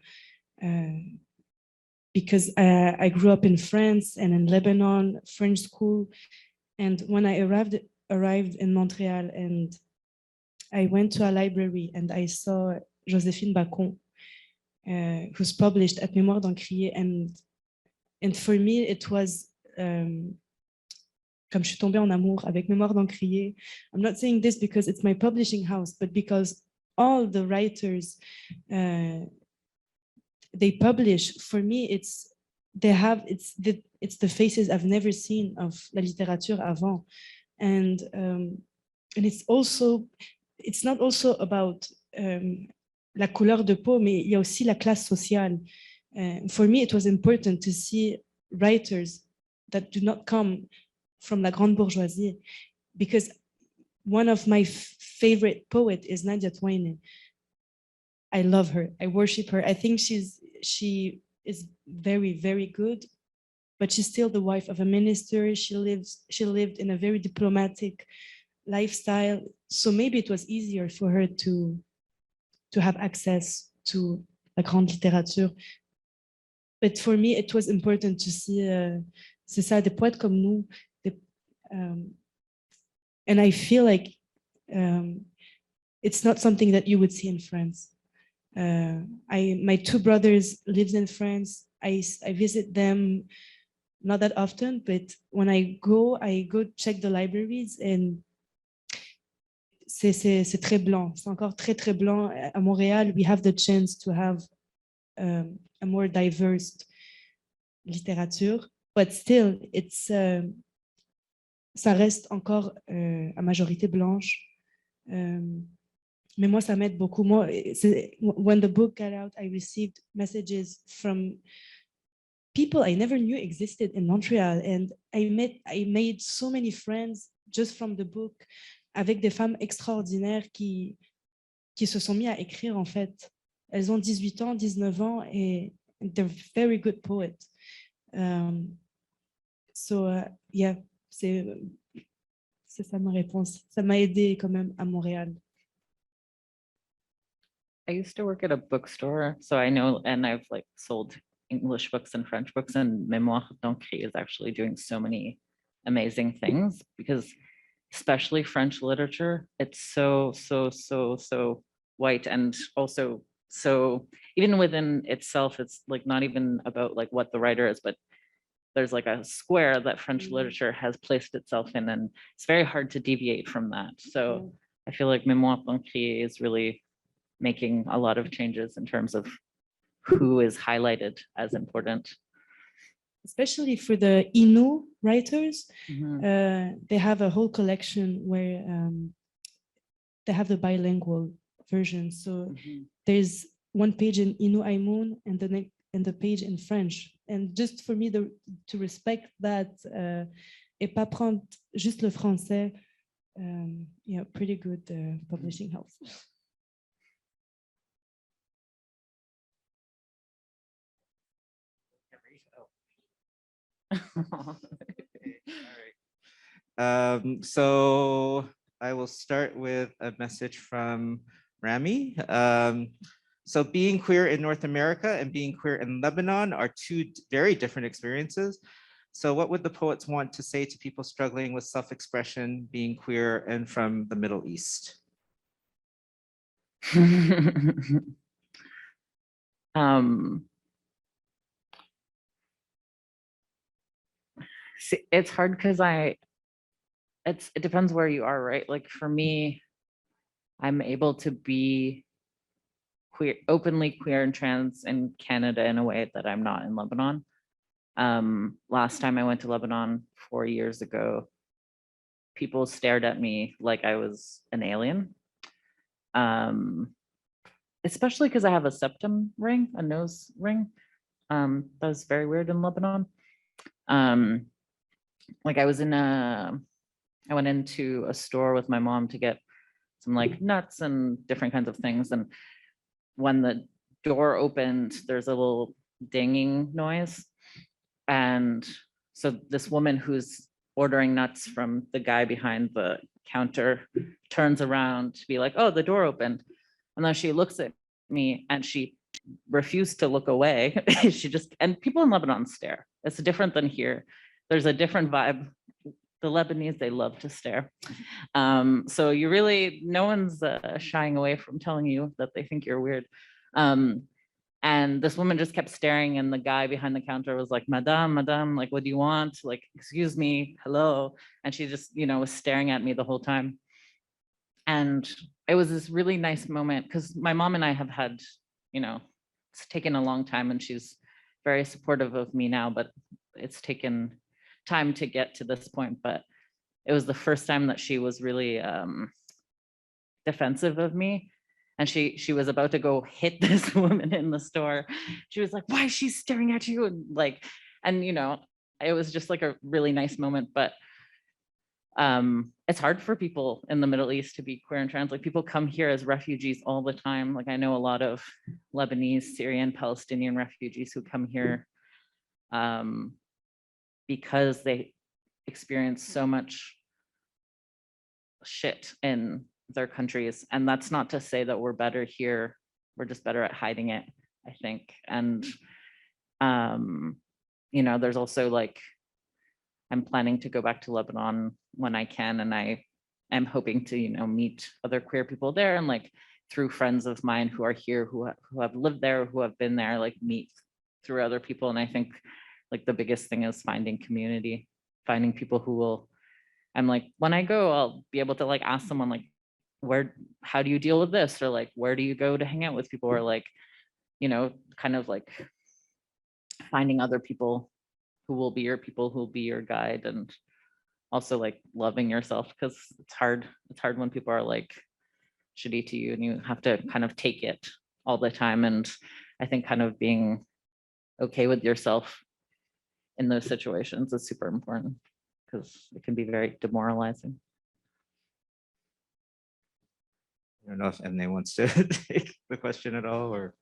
because I grew up in France and in Lebanon, French school. And when I arrived in Montreal, and I went to a library and I saw Joséphine Bacon, who's published at Mémoire d'Encrier, and for me it was comme je suis tombée en amour avec Mémoire d'Encrier. I'm not saying this because it's my publishing house, but because all the writers they publish, for me it's the faces I've never seen of la littérature avant, and it's not also about la couleur de peau, mais il y a aussi la classe sociale. For me, it was important to see writers that do not come from la grande bourgeoisie, because one of my favorite poets is Nadia Twain. I love her. I worship her. I think she is very, very good, but she's still the wife of a minister. She lived in a very diplomatic lifestyle. So maybe it was easier for her to have access to la grande littérature. But for me, it was important to see, c'est ça, des poètes comme nous. And I feel like it's not something that you would see in France. My two brothers live in France. I visit them not that often, but when I go check the libraries, and c'est très blanc. C'est encore très, très blanc. À Montréal, we have the chance to have a more diverse littérature, but still, it's ça reste encore à majorité blanche. Mais moi, ça m'aide beaucoup. Moi, when the book got out, I received messages from people I never knew existed in Montreal, and I made so many friends just from the book, avec des femmes extraordinaires qui se sont mis à écrire, en fait. Elles ont 18 ans, 19 ans, et they're very good poets. Yeah, c'est c'est ça ma réponse. Ça m'a aidé quand même à Montréal. I used to work at a bookstore, so I know, and I've like sold English books and French books, and Mémoire d'Ancre is actually doing so many amazing things because especially French literature, it's so white, and also so even within itself, it's like not even about like what the writer is, but there's like a square that French literature has placed itself in, and it's very hard to deviate from that. So I feel like Mémoire d'Ancre is really making a lot of changes in terms of who is highlighted as important. Especially for the Innu writers, Mhm. they have a whole collection where they have the bilingual version. So Mhm. there's one page in Innu Aimun and the page in French. And just for me to respect that et pas prendre juste le français, yeah, pretty good publishing house. So I will start with a message from Rami. So being queer in North America and being queer in Lebanon are two very different experiences. So what would the poets want to say to people struggling with self-expression, being queer and from the Middle East? See, it's hard because it depends where you are, right? Like for me, I'm able to be queer, openly queer and trans in Canada in a way that I'm not in Lebanon. Last time I went to Lebanon 4 years ago, people stared at me like I was an alien. Especially because I have a septum ring, a nose ring. That was very weird in Lebanon. Like I went into a store with my mom to get some like nuts and different kinds of things. And when the door opened, there's a little dinging noise. And so this woman who's ordering nuts from the guy behind the counter turns around to be like, oh, the door opened. And then she looks at me and she refused to look away. She just, and people in Lebanon stare. It's different than here. There's a different vibe. The Lebanese, they love to stare. So you really, no one's shying away from telling you that they think you're weird. And this woman just kept staring, and the guy behind the counter was like, Madame, Madame, like, what do you want? Like, excuse me, hello. And she just, was staring at me the whole time. And it was this really nice moment because my mom and I have had, it's taken a long time, and she's very supportive of me now, but it's taken time to get to this point. But it was the first time that she was really defensive of me. And she was about to go hit this woman in the store. She was like, why is she staring at you? And like, and it was just like a really nice moment. But it's hard for people in the Middle East to be queer and trans. Like people come here as refugees all the time. Like I know a lot of Lebanese, Syrian, Palestinian refugees who come here because they experience so much shit in their countries. And that's not to say that we're better here. We're just better at hiding it, I think. And, there's also like, I'm planning to go back to Lebanon when I can. And I am hoping to, meet other queer people there, and like through friends of mine who are here, who have lived there, who have been there, like meet through other people. And I think like the biggest thing is finding community, finding people who will, I'm like, when I go, I'll be able to like ask someone like, how do you deal with this? Or like, where do you go to hang out with people? Or like, kind of like finding other people who will be your people, who will be your guide, and also like loving yourself, because it's hard when people are like shitty to you and you have to kind of take it all the time. And I think kind of being okay with yourself in those situations is super important, because it can be very demoralizing. I don't know if Emne wants to take the question at all, or.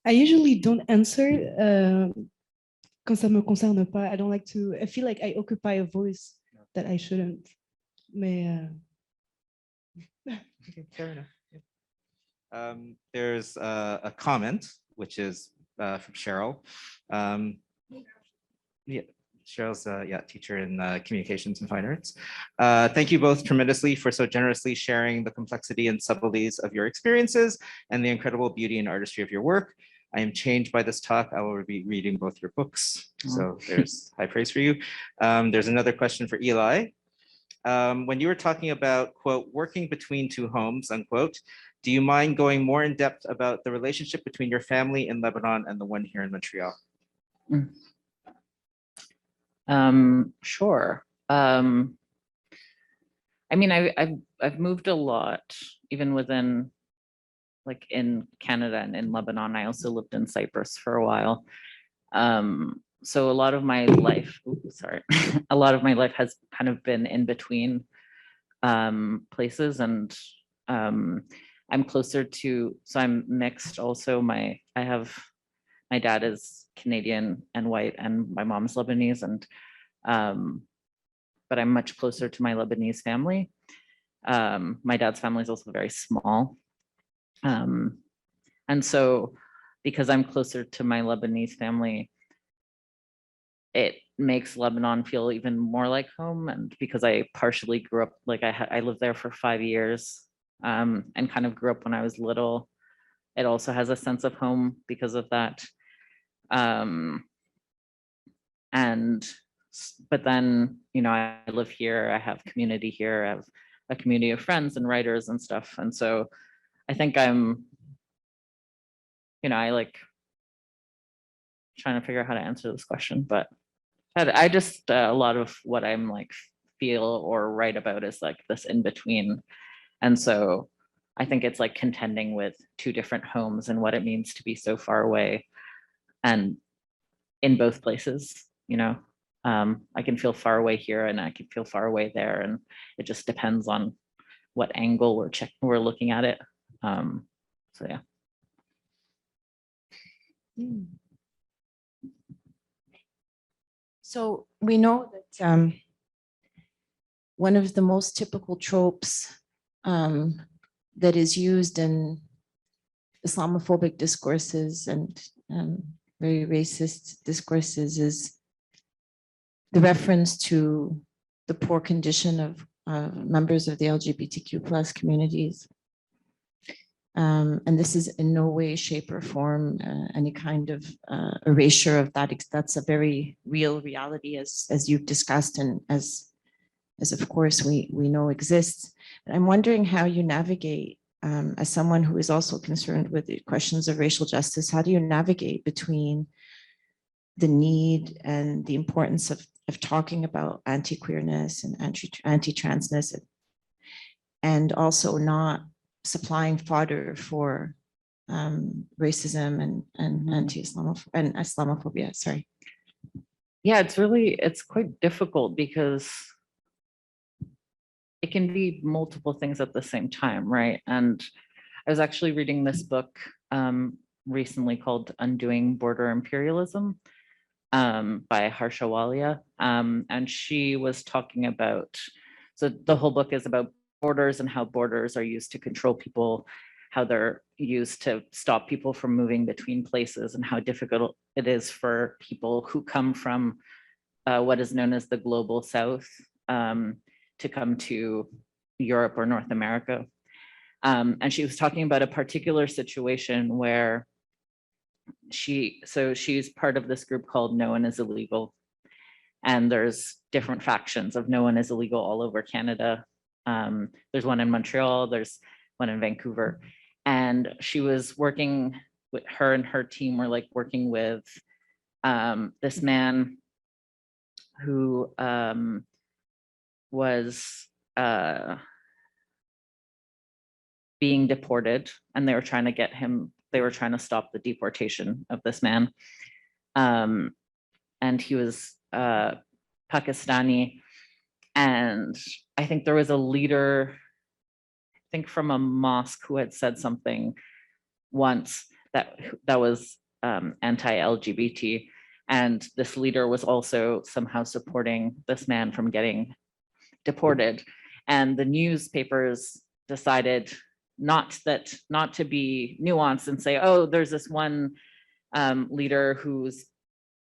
I usually don't answer quand ça me concerne pas. I don't like to, I feel like I occupy a voice that I shouldn't. Mais, Okay, fair enough. There's a comment, which is from Cheryl. Yeah, Cheryl's teacher in communications and fine arts. Thank you both tremendously for so generously sharing the complexity and subtleties of your experiences and the incredible beauty and artistry of your work. I am changed by this talk. I will be reading both your books. So there's high praise for you. There's another question for Eli. When you were talking about, quote, working between two homes, unquote, do you mind going more in depth about the relationship between your family in Lebanon and the one here in Montreal? Sure. I mean, I've moved a lot, even within, like in Canada and in Lebanon. I also lived in Cyprus for a while. So a lot of my life, a lot of my life has kind of been in between places, and I'm closer to, so I'm mixed also. My dad is Canadian and white, and my mom's Lebanese, and but I'm much closer to my Lebanese family. My dad's family is also very small. And so because I'm closer to my Lebanese family, it makes Lebanon feel even more like home. And because I partially grew up, like I lived there for 5 years, and kind of grew up when I was little, it also has a sense of home because of that. But then, you know, I live here, I have community here, I have a community of friends and writers and stuff. And so I think I'm, you know, I like trying to figure out how to answer this question, but I just, a lot of what I'm like feel or write about is like this in between. And so I think it's like contending with two different homes and what it means to be so far away and in both places, you know. I can feel far away here and I can feel far away there, and it just depends on what angle we're looking at it. So yeah. So we know that one of the most typical tropes that is used in Islamophobic discourses and very racist discourses is the reference to the poor condition of members of the LGBTQ plus communities. And this is in no way, shape, or form any kind of erasure of that. That's a very real reality, as you've discussed, and as of course we know exists. But I'm wondering how you navigate, as someone who is also concerned with the questions of racial justice, how do you navigate between the need and the importance of talking about anti-queerness and anti-transness, and also not supplying fodder for racism and anti-Islamophobia and Islamophobia, sorry. Yeah, it's quite difficult because it can be multiple things at the same time, right? And I was actually reading this book recently called Undoing Border Imperialism by Harsha Walia. And she was talking about, so the whole book is about borders and how borders are used to control people, how they're used to stop people from moving between places, and how difficult it is for people who come from what is known as the global South to come to Europe or North America. And she was talking about a particular situation where she's part of this group called No One Is Illegal. And there's different factions of No One Is Illegal all over Canada. There's one in Montreal, there's one in Vancouver. And she was working with her, and her team were like working with this man who was being deported, and they were trying to get him, they were trying to stop the deportation of this man. And he was Pakistani. And I think there was a leader, I think from a mosque, who had said something once that was anti-LGBT, And this leader was also somehow supporting this man from getting deported. And the newspapers decided not to be nuanced and say, oh, there's this one leader who's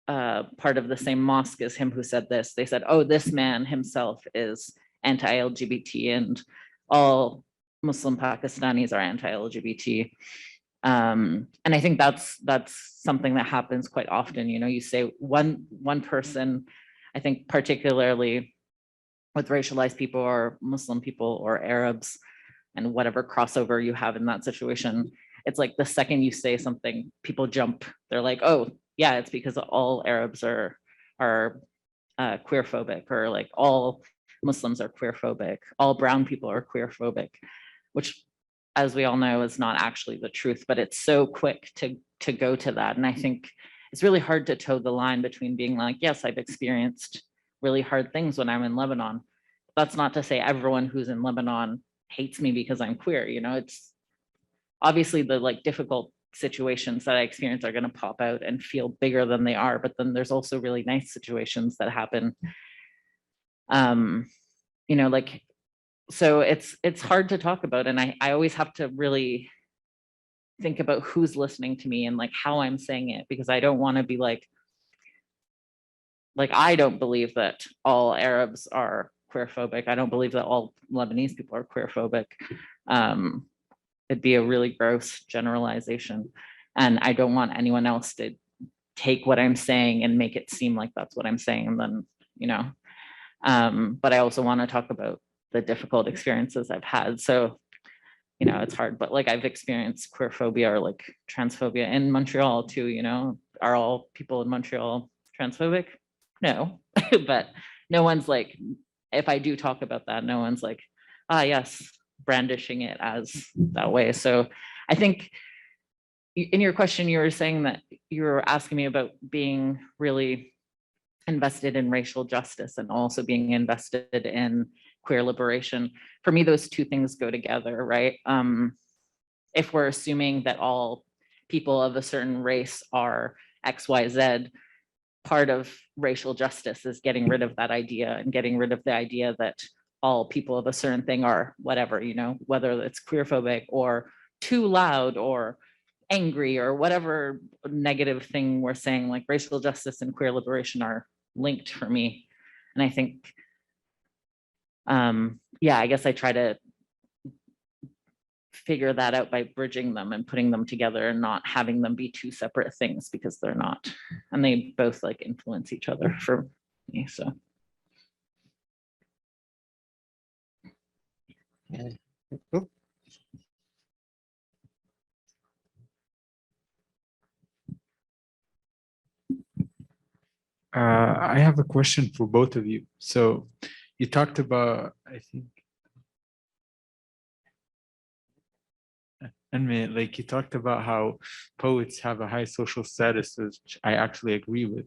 part of the same mosque as him who said this. They said, oh, this man himself is anti-LGBT and all Muslim Pakistanis are anti-LGBT. And I think that's something that happens quite often. You know, you say one person, I think particularly with racialized people or Muslim people or Arabs and whatever crossover you have in that situation, it's like the second you say something, people jump. They're like, oh, yeah, it's because all Arabs are queerphobic, or like all Muslims are queerphobic, all brown people are queerphobic, which, as we all know, is not actually the truth, but it's so quick to go to that. And I think it's really hard to toe the line between being like, yes, I've experienced really hard things when I'm in Lebanon. That's not to say everyone who's in Lebanon hates me because I'm queer. You know, it's obviously the like difficult situations that I experience are going to pop out and feel bigger than they are. But then there's also really nice situations that happen. You know, like, so it's hard to talk about. And I always have to really think about who's listening to me and like how I'm saying it, because I don't want to be like I don't believe that all Arabs are queerphobic. I don't believe that all Lebanese people are queerphobic. It'd be a really gross generalization. And I don't want anyone else to take what I'm saying and make it seem like that's what I'm saying. And then, you know, but I also want to talk about the difficult experiences I've had. So, you know, it's hard, but like I've experienced queerphobia or like transphobia in Montreal too, you know. Are all people in Montreal transphobic? No, but no one's like, if I do talk about that, no one's like, ah, yes, brandishing it as that way. So I think in your question, you were saying that you were asking me about being really invested in racial justice and also being invested in queer liberation. For me, those two things go together, right? If we're assuming that all people of a certain race are X, Y, Z, part of racial justice is getting rid of that idea and getting rid of the idea that all people of a certain thing are whatever, you know, whether it's queerphobic or too loud or angry or whatever negative thing we're saying. Like racial justice and queer liberation are linked for me. And I think, yeah, I guess I try to figure that out by bridging them and putting them together and not having them be two separate things, because they're not. And they both like influence each other for me, so. Cool. I have a question for both of you. So you talked about, I think, Emne, like you talked about how poets have a high social status, which I actually agree with.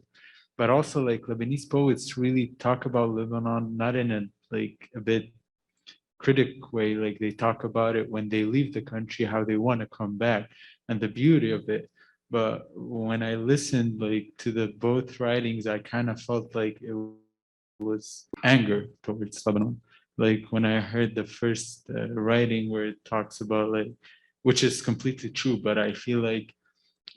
But also like Lebanese poets really talk about Lebanon, not in a like a bit critic way, like they talk about it when they leave the country, how they want to come back and the beauty of it. But when I listened like to the both writings, I kind of felt like it was anger towards Lebanon. Like when I heard the first writing where it talks about like, which is completely true, but I feel like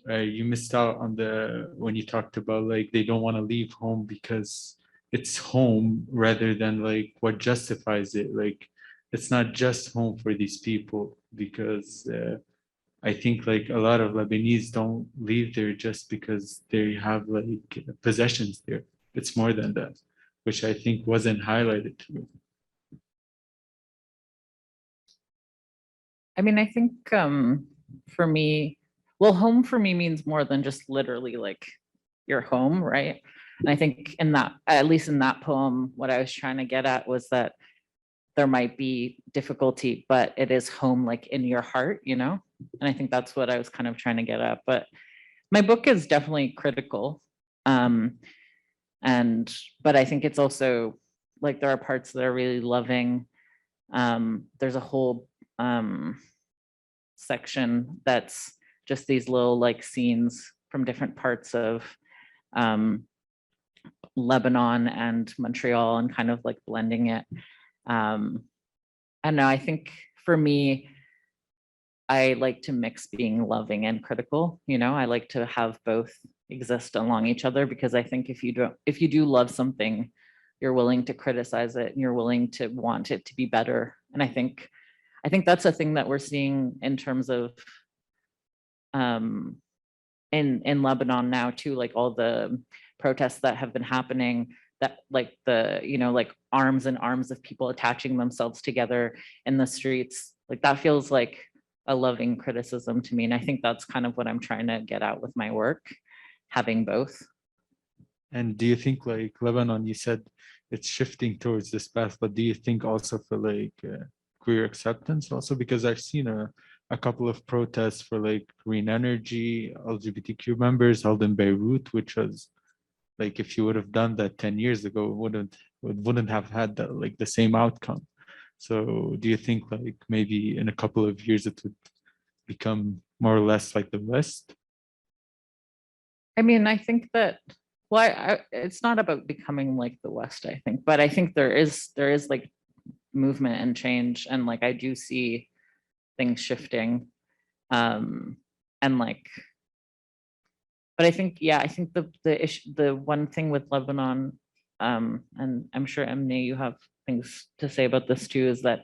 you missed out on the when you talked about like they don't want to leave home because it's home rather than like what justifies it. Like it's not just home for these people, because I think like a lot of Lebanese don't leave there just because they have like possessions there. It's more than that, which I think wasn't highlighted to me. I mean, I think for me, well, home for me means more than just literally like your home, right? And I think in that, at least in that poem, what I was trying to get at was that there might be difficulty, but it is home like in your heart, you know? And I think that's what I was kind of trying to get at. But my book is definitely critical. But I think it's also like there are parts that are really loving. There's a whole section that's just these little like scenes from different parts of Lebanon and Montreal and kind of like blending it. I don't know, I think for me, I like to mix being loving and critical, you know, I like to have both exist along each other, because I think if you do love something, you're willing to criticize it and you're willing to want it to be better. And I think that's a thing that we're seeing in terms of in Lebanon now too, like all the protests that have been happening, that like the, you know, like arms and arms of people attaching themselves together in the streets, like that feels like a loving criticism to me. And I think that's kind of what I'm trying to get out with my work, having both. And do you think like Lebanon, you said it's shifting towards this path, but do you think also for like queer acceptance also? Because I've seen a couple of protests for like green energy, LGBTQ members held in Beirut, which was like, if you would have done that 10 years ago, it wouldn't have had the same outcome. So do you think like maybe in a couple of years it would become more or less like the West? I mean, I think that, well, it's not about becoming like the West, I think, but I think there is like movement and change, and like I do see things shifting, and like, but I think, yeah, I think the issue, the one thing with Lebanon, and I'm sure Emne, you have things to say about this too, is that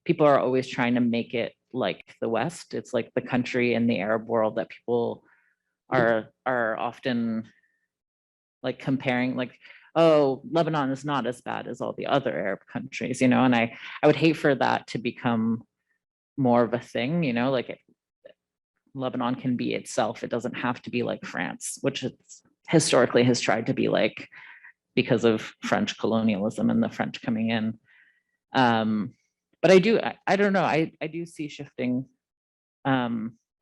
people are always trying to make it like the West. It's like the country in the Arab world that people are often like comparing, like, oh, Lebanon is not as bad as all the other Arab countries, you know, and I would hate for that to become more of a thing, you know, like Lebanon can be itself. It doesn't have to be like France, which it's historically has tried to be like, because of French colonialism and the French coming in. But I don't know, I do see shifting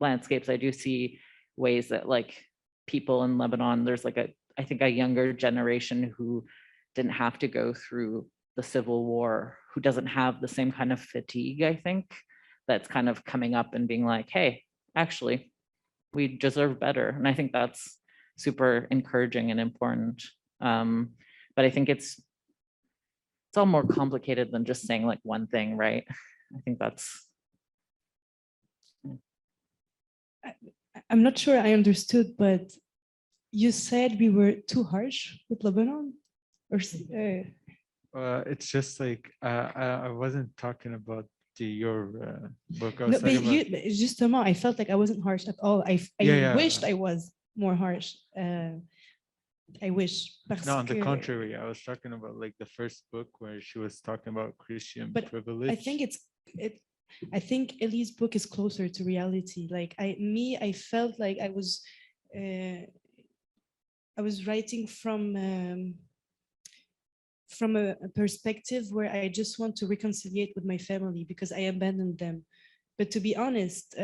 landscapes. I do see ways that like people in Lebanon, there's like I think a younger generation who didn't have to go through the civil war, who doesn't have the same kind of fatigue, I think, that's kind of coming up and being like, hey, actually, we deserve better. And I think that's super encouraging and important. But I think it's all more complicated than just saying like one thing, right? I think that's. I'm not sure I understood, but you said we were too harsh with Lebanon, or It's just like I wasn't talking about your book. I no, was but talking about, justement, I felt like I wasn't harsh at all. I Yeah. wished I was more harsh. I wish. no, on the que- contrary, I was talking about like the first book where she was talking about Christian But privilege. I think I think Ellie's book is closer to reality. Like I felt like I was writing from a perspective where I just want to reconcile with my family because I abandoned them. But to be honest,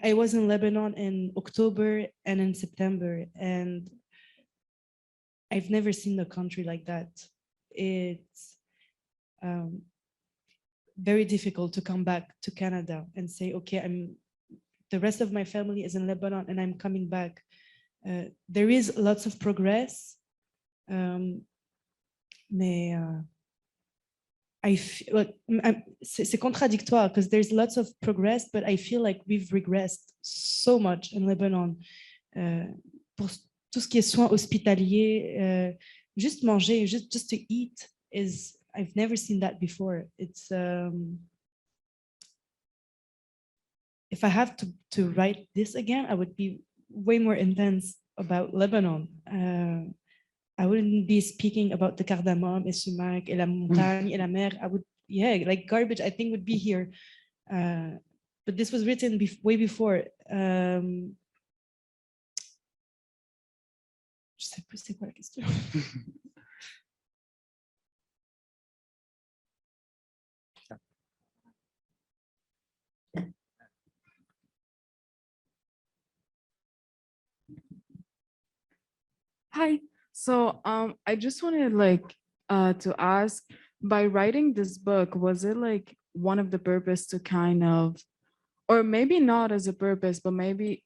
I was in Lebanon in October and in September, and I've never seen a country like that. It's very difficult to come back to Canada and say, okay, the rest of my family is in Lebanon and I'm coming back. There is lots of progress, mais c'est contradictoire because there's lots of progress, but I feel like we've regressed so much in Lebanon. Pour tout ce qui est soins hospitaliers, juste manger, just to eat is, I've never seen that before. It's if I have to write this again, I would be way more intense about Lebanon. I wouldn't be speaking about the cardamom et sumac et la montagne et la mer. I would, yeah, like garbage, I think would be here. But this was written way before. Je sais plus c'est quoi la question. Hi. So I just wanted to ask, by writing this book, was it like one of the purpose to kind of, or maybe not as a purpose, but maybe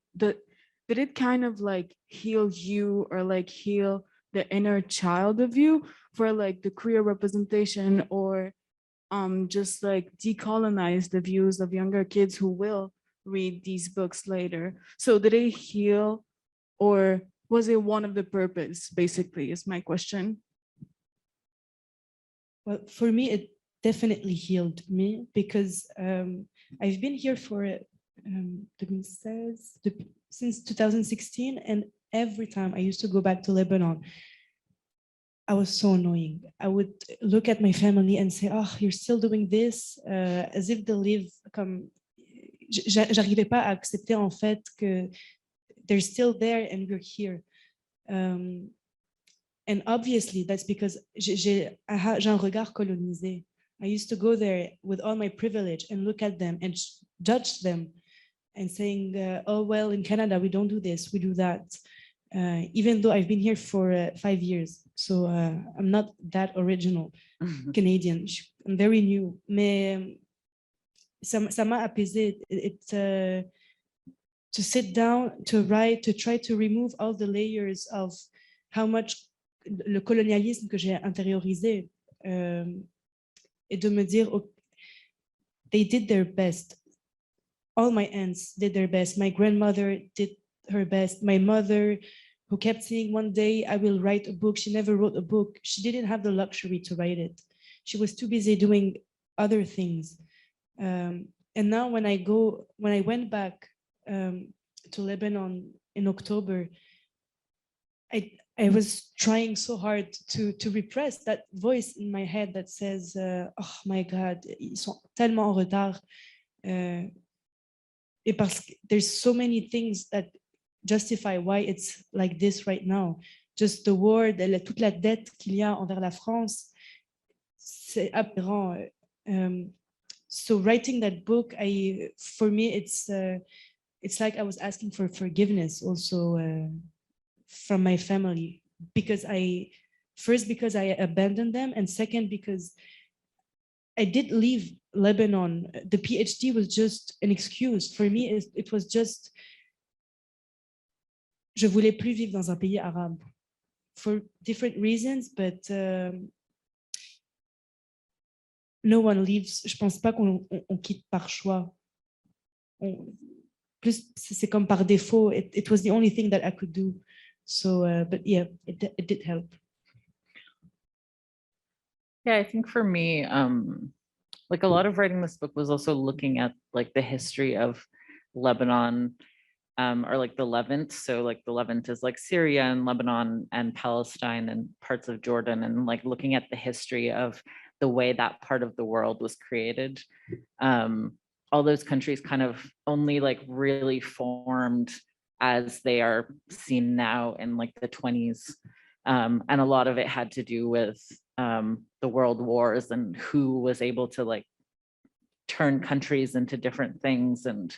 did it kind of like heal you or like heal the inner child of you for like the queer representation, or just like decolonize the views of younger kids who will read these books later? So did it heal, or was it one of the purpose, basically, is my question. Well, for me, it definitely healed me because I've been here for 2016, since 2016, and every time I used to go back to Lebanon, I was so annoying. I would look at my family and say, "Oh, you're still doing this," as if they live comme. J'arrivais pas à accepter en fait que they're still there and we're here. And obviously, that's because j'ai un regard colonisé. I used to go there with all my privilege and look at them and judge them and saying, oh, well, in Canada, we don't do this, we do that. Even though I've been here for 5 years. So I'm not that original Canadian. I'm very new. Mais ça m'a apaisé. To sit down, to write, to try to remove all the layers of how much le colonialisme que j'ai intériorisé, et de me dire, oh, they did their best. All my aunts did their best. My grandmother did her best. My mother, who kept saying one day I will write a book, she never wrote a book. She didn't have the luxury to write it. She was too busy doing other things. And now when I went back to Lebanon in October, I was trying so hard to repress that voice in my head that says, oh my God, ils sont tellement en retard. Et parce que there's so many things that justify why it's like this right now. Just the war, toute la dette qu'il y a envers la France, c'est aberrant. So writing that book, for me, it's like I was asking for forgiveness also from my family, because because I abandoned them, and second, because I did leave Lebanon. The PhD was just an excuse. For me, it was just, je voulais plus vivre dans un pays arabe for different reasons, but no one leaves. Je pense pas qu'on quitte par choix. Plus, c'est comme par défaut. It was the only thing that I could do. So, but yeah, it did help. Yeah, I think for me, like a lot of writing this book was also looking at like the history of Lebanon, or like the Levant. So like the Levant is like Syria and Lebanon and Palestine and parts of Jordan, and like looking at the history of the way that part of the world was created. All those countries kind of only like really formed as they are seen now in like the 20s. And a lot of it had to do with the world wars and who was able to like turn countries into different things, and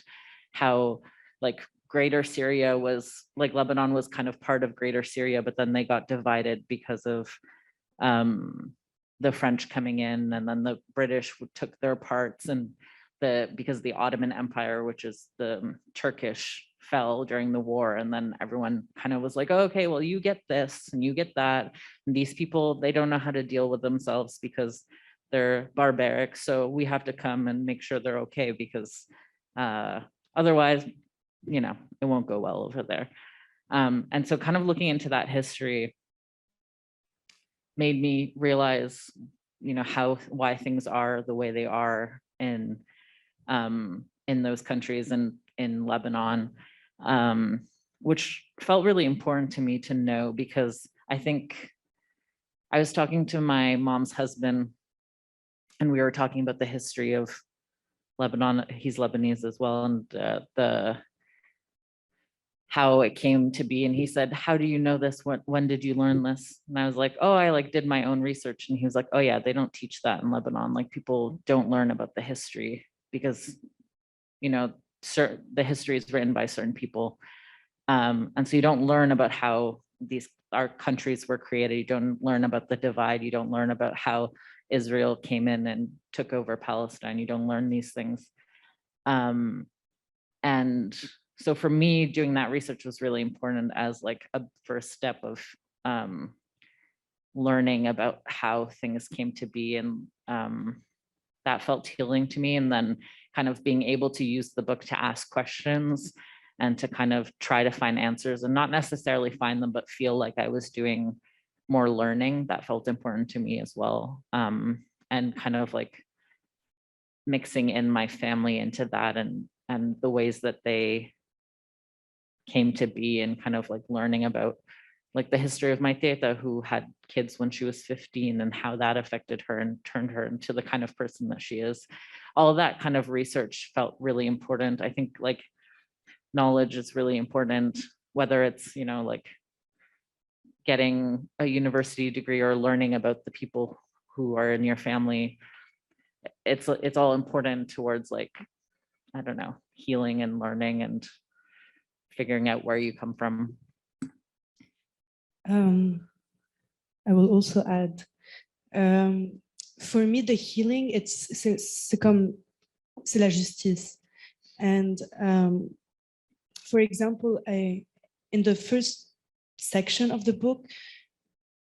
how like Greater Syria was like, Lebanon was kind of part of Greater Syria, but then they got divided because of the French coming in, and then the British took their parts, and because the Ottoman Empire, which is the Turkish, fell during the war, and then everyone kind of was like, oh, okay, well, you get this and you get that, and these people, they don't know how to deal with themselves because they're barbaric, so we have to come and make sure they're okay, because otherwise, you know, it won't go well over there. And so kind of looking into that history made me realize, you know, why things are the way they are in those countries and in Lebanon, which felt really important to me to know, because I think I was talking to my mom's husband, and we were talking about the history of Lebanon. He's Lebanese as well, and how it came to be. And he said, how do you know this? When did you learn this? And I was like, oh, I like did my own research. And he was like, oh yeah, they don't teach that in Lebanon. Like people don't learn about the history because, you know, the history is written by certain people. And so you don't learn about how our countries were created. You don't learn about the divide. You don't learn about how Israel came in and took over Palestine. You don't learn these things. And so for me, doing that research was really important as like a first step of learning about how things came to be, and that felt healing to me. And then kind of being able to use the book to ask questions and to kind of try to find answers, and not necessarily find them, but feel like I was doing more learning. That felt important to me as well. And kind of like mixing in my family into that, and the ways that they came to be, and kind of like learning about like the history of my teta, who had kids when she was 15, and how that affected her and turned her into the kind of person that she is. All of that kind of research felt really important. I think like knowledge is really important, whether it's, you know, like getting a university degree or learning about the people who are in your family. It's all important towards like, I don't know, healing and learning and figuring out where you come from. I will also add, for me, the healing, c'est la justice. And for example, in the first section of the book,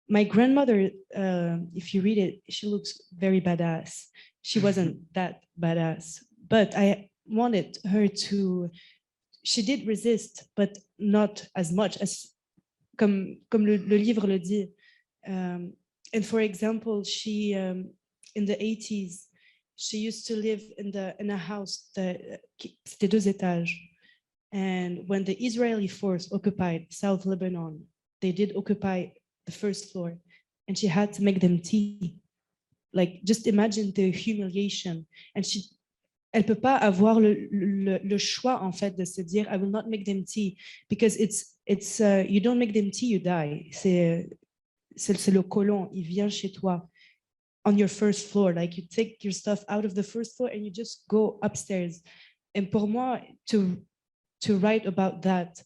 my grandmother, if you read it, she looks very badass. She wasn't that badass, but I wanted her to, she did resist, but not as much as, comme le livre le dit. And for example, she, in the 80s, she used to live in a house that, c'était 2 étages. And when the Israeli force occupied South Lebanon, they did occupy the first floor, and she had to make them tea. Like, just imagine the humiliation. And elle peut pas avoir le choix, en fait, de se dire, I will not make them tea, because it's you don't make them tea, you die. C'est le colon, il vient chez toi on your first floor. Like, you take your stuff out of the first floor and you just go upstairs. And pour moi, to write about that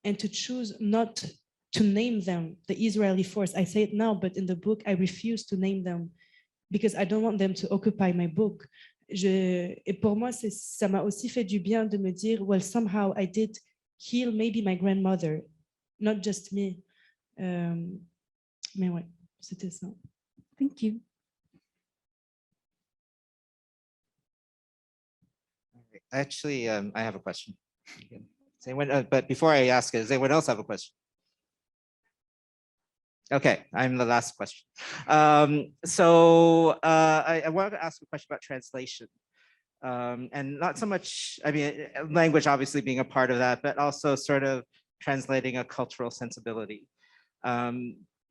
and to choose not to name them, the Israeli force, I say it now, but in the book, I refuse to name them because I don't want them to occupy my book. Et pour moi, ça m'a aussi fait du bien de me dire, well, somehow I did heal maybe my grandmother, not just me. Mais ouais, c'était ça. Thank you. Actually, I have a question. Does anyone, but before I ask it, does anyone else have a question? Okay, I'm the last question. So I wanted to ask a question about translation. And not so much, I mean, language obviously being a part of that, but also sort of translating a cultural sensibility.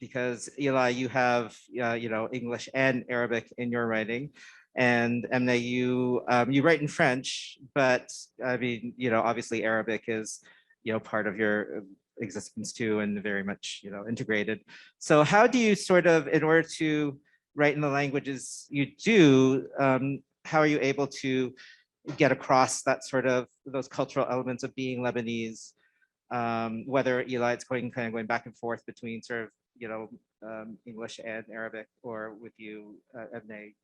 Because Eli, you have, you know, English and Arabic in your writing. And Emne, you write in French, but I mean, you know, obviously Arabic is, you know, part of your existence too, and very much, you know, integrated. So how do you sort of, in order to write in the languages you do, how are you able to get across that sort of, those cultural elements of being Lebanese, whether Eli, it's going back and forth between sort of, you know, English and Arabic, or with you, Emne,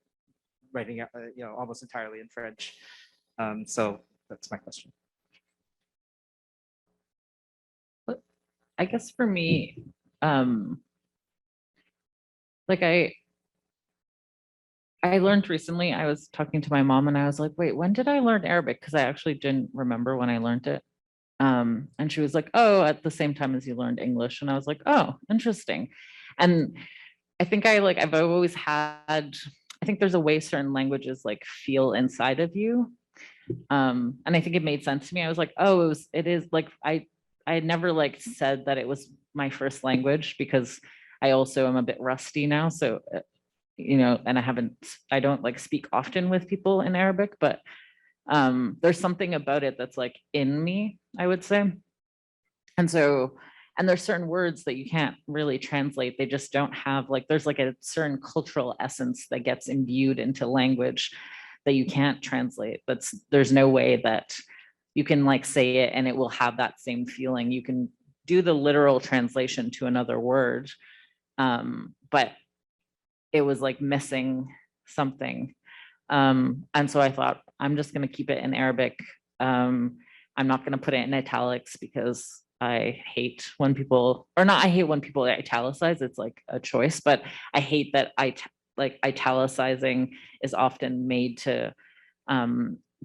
writing, you know, almost entirely in French. So that's my question. I guess for me, like I learned recently, I was talking to my mom and I was like, wait, when did I learn Arabic? Because I actually didn't remember when I learned it. And she was like, oh, at the same time as you learned English. And I was like, oh, interesting. And I think I've always had, I think there's a way certain languages like feel inside of you. And I think it made sense to me. I was like, oh, it is like, I had never like said that it was my first language, because I also am a bit rusty now. So, you know, and I don't like speak often with people in Arabic, but there's something about it that's like in me, I would say. And so, and there's certain words that you can't really translate. They just don't have like, there's like a certain cultural essence that gets imbued into language that you can't translate. There's no way that you can like say it and it will have that same feeling. You can do the literal translation to another word, but it was like missing something. And so I thought, I'm just going to keep it in Arabic. And I'm not going to put it in italics because I hate when people, or not, I hate when people italicize, it's like a choice, but I hate that like italicizing is often made to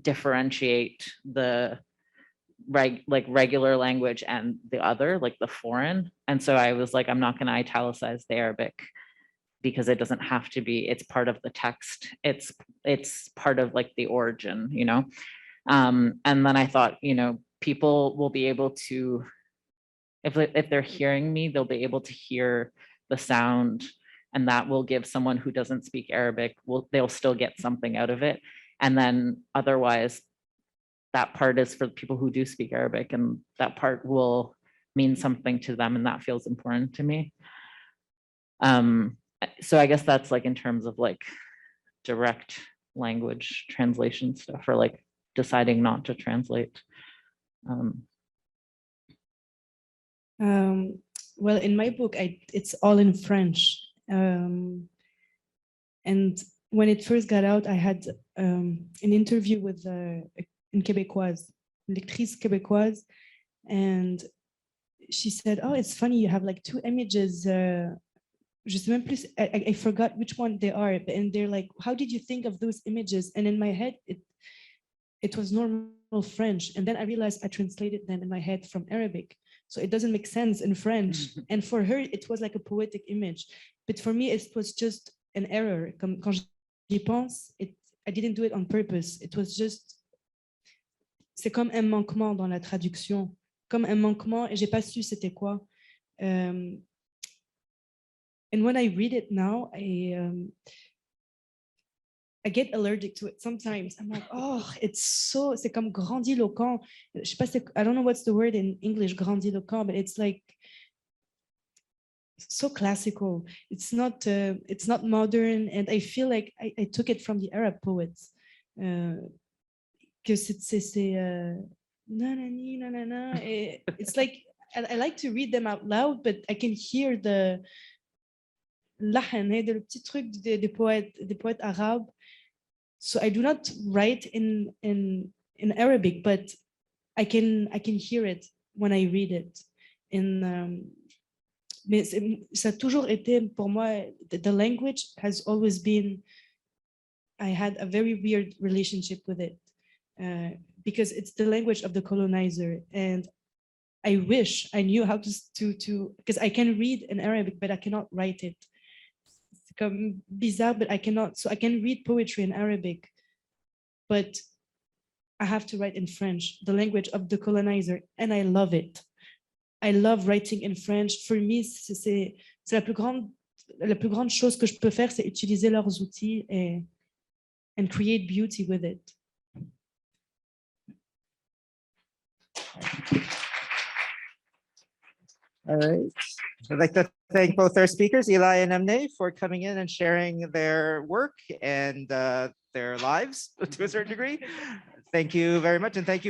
differentiate the regular language and the other, like the foreign. And so I was like, I'm not going to italicize the Arabic because it doesn't have to be, it's part of the text. It's part of like the origin, you know? And then I thought, you know, people will be able to, if they're hearing me, they'll be able to hear the sound, and that will give someone who doesn't speak Arabic, they'll still get something out of it. And then otherwise, that part is for people who do speak Arabic, and that part will mean something to them, and that feels important to me. So I guess that's like in terms of like direct language translation stuff, or like deciding not to translate. Well, in my book, it's all in French. And when it first got out, I had an interview with une Québécoise, une lectrice québécoise, and she said, "Oh, it's funny, you have like two images. Je sais même plus, I forgot which one they are, and they're like, how did you think of those images?" And in my head, it was normal French, and then I realized I translated them in my head from Arabic. So it doesn't make sense in French. And for her, it was like a poetic image. But for me, it was just an error. Quand j'y pense, I didn't do it on purpose. It was just, c'est comme un manquement dans la traduction. Comme un manquement, et j'ai pas su c'était quoi. And when I read it now, I get allergic to it sometimes. I'm like, oh, c'est comme grandiloquent. Je sais pas, I don't know what's the word in English, grandiloquent, but it's like so classical. It's not modern, and I feel like I took it from the Arab poets. Que c'est nanani, nanana. It's like I like to read them out loud, but I can hear the lahan, le petit truc des poètes arabes. So I do not write in Arabic, but I can hear it when I read it. Mais ça a toujours été pour moi, the language has always been, I had a very weird relationship with it because it's the language of the colonizer, and I wish I knew how to because I can read in Arabic, but I cannot write it. It's comme bizarre, but I cannot. So I can read poetry in Arabic, but I have to write in French, the language of the colonizer, and I love it. I love writing in French. For me, c'est la plus grande chose que je peux faire, c'est utiliser leurs outils and create beauty with it. All right. I'd like to thank both our speakers, Eli and Emne, for coming in and sharing their work and their lives to a certain degree. Thank you very much, and thank you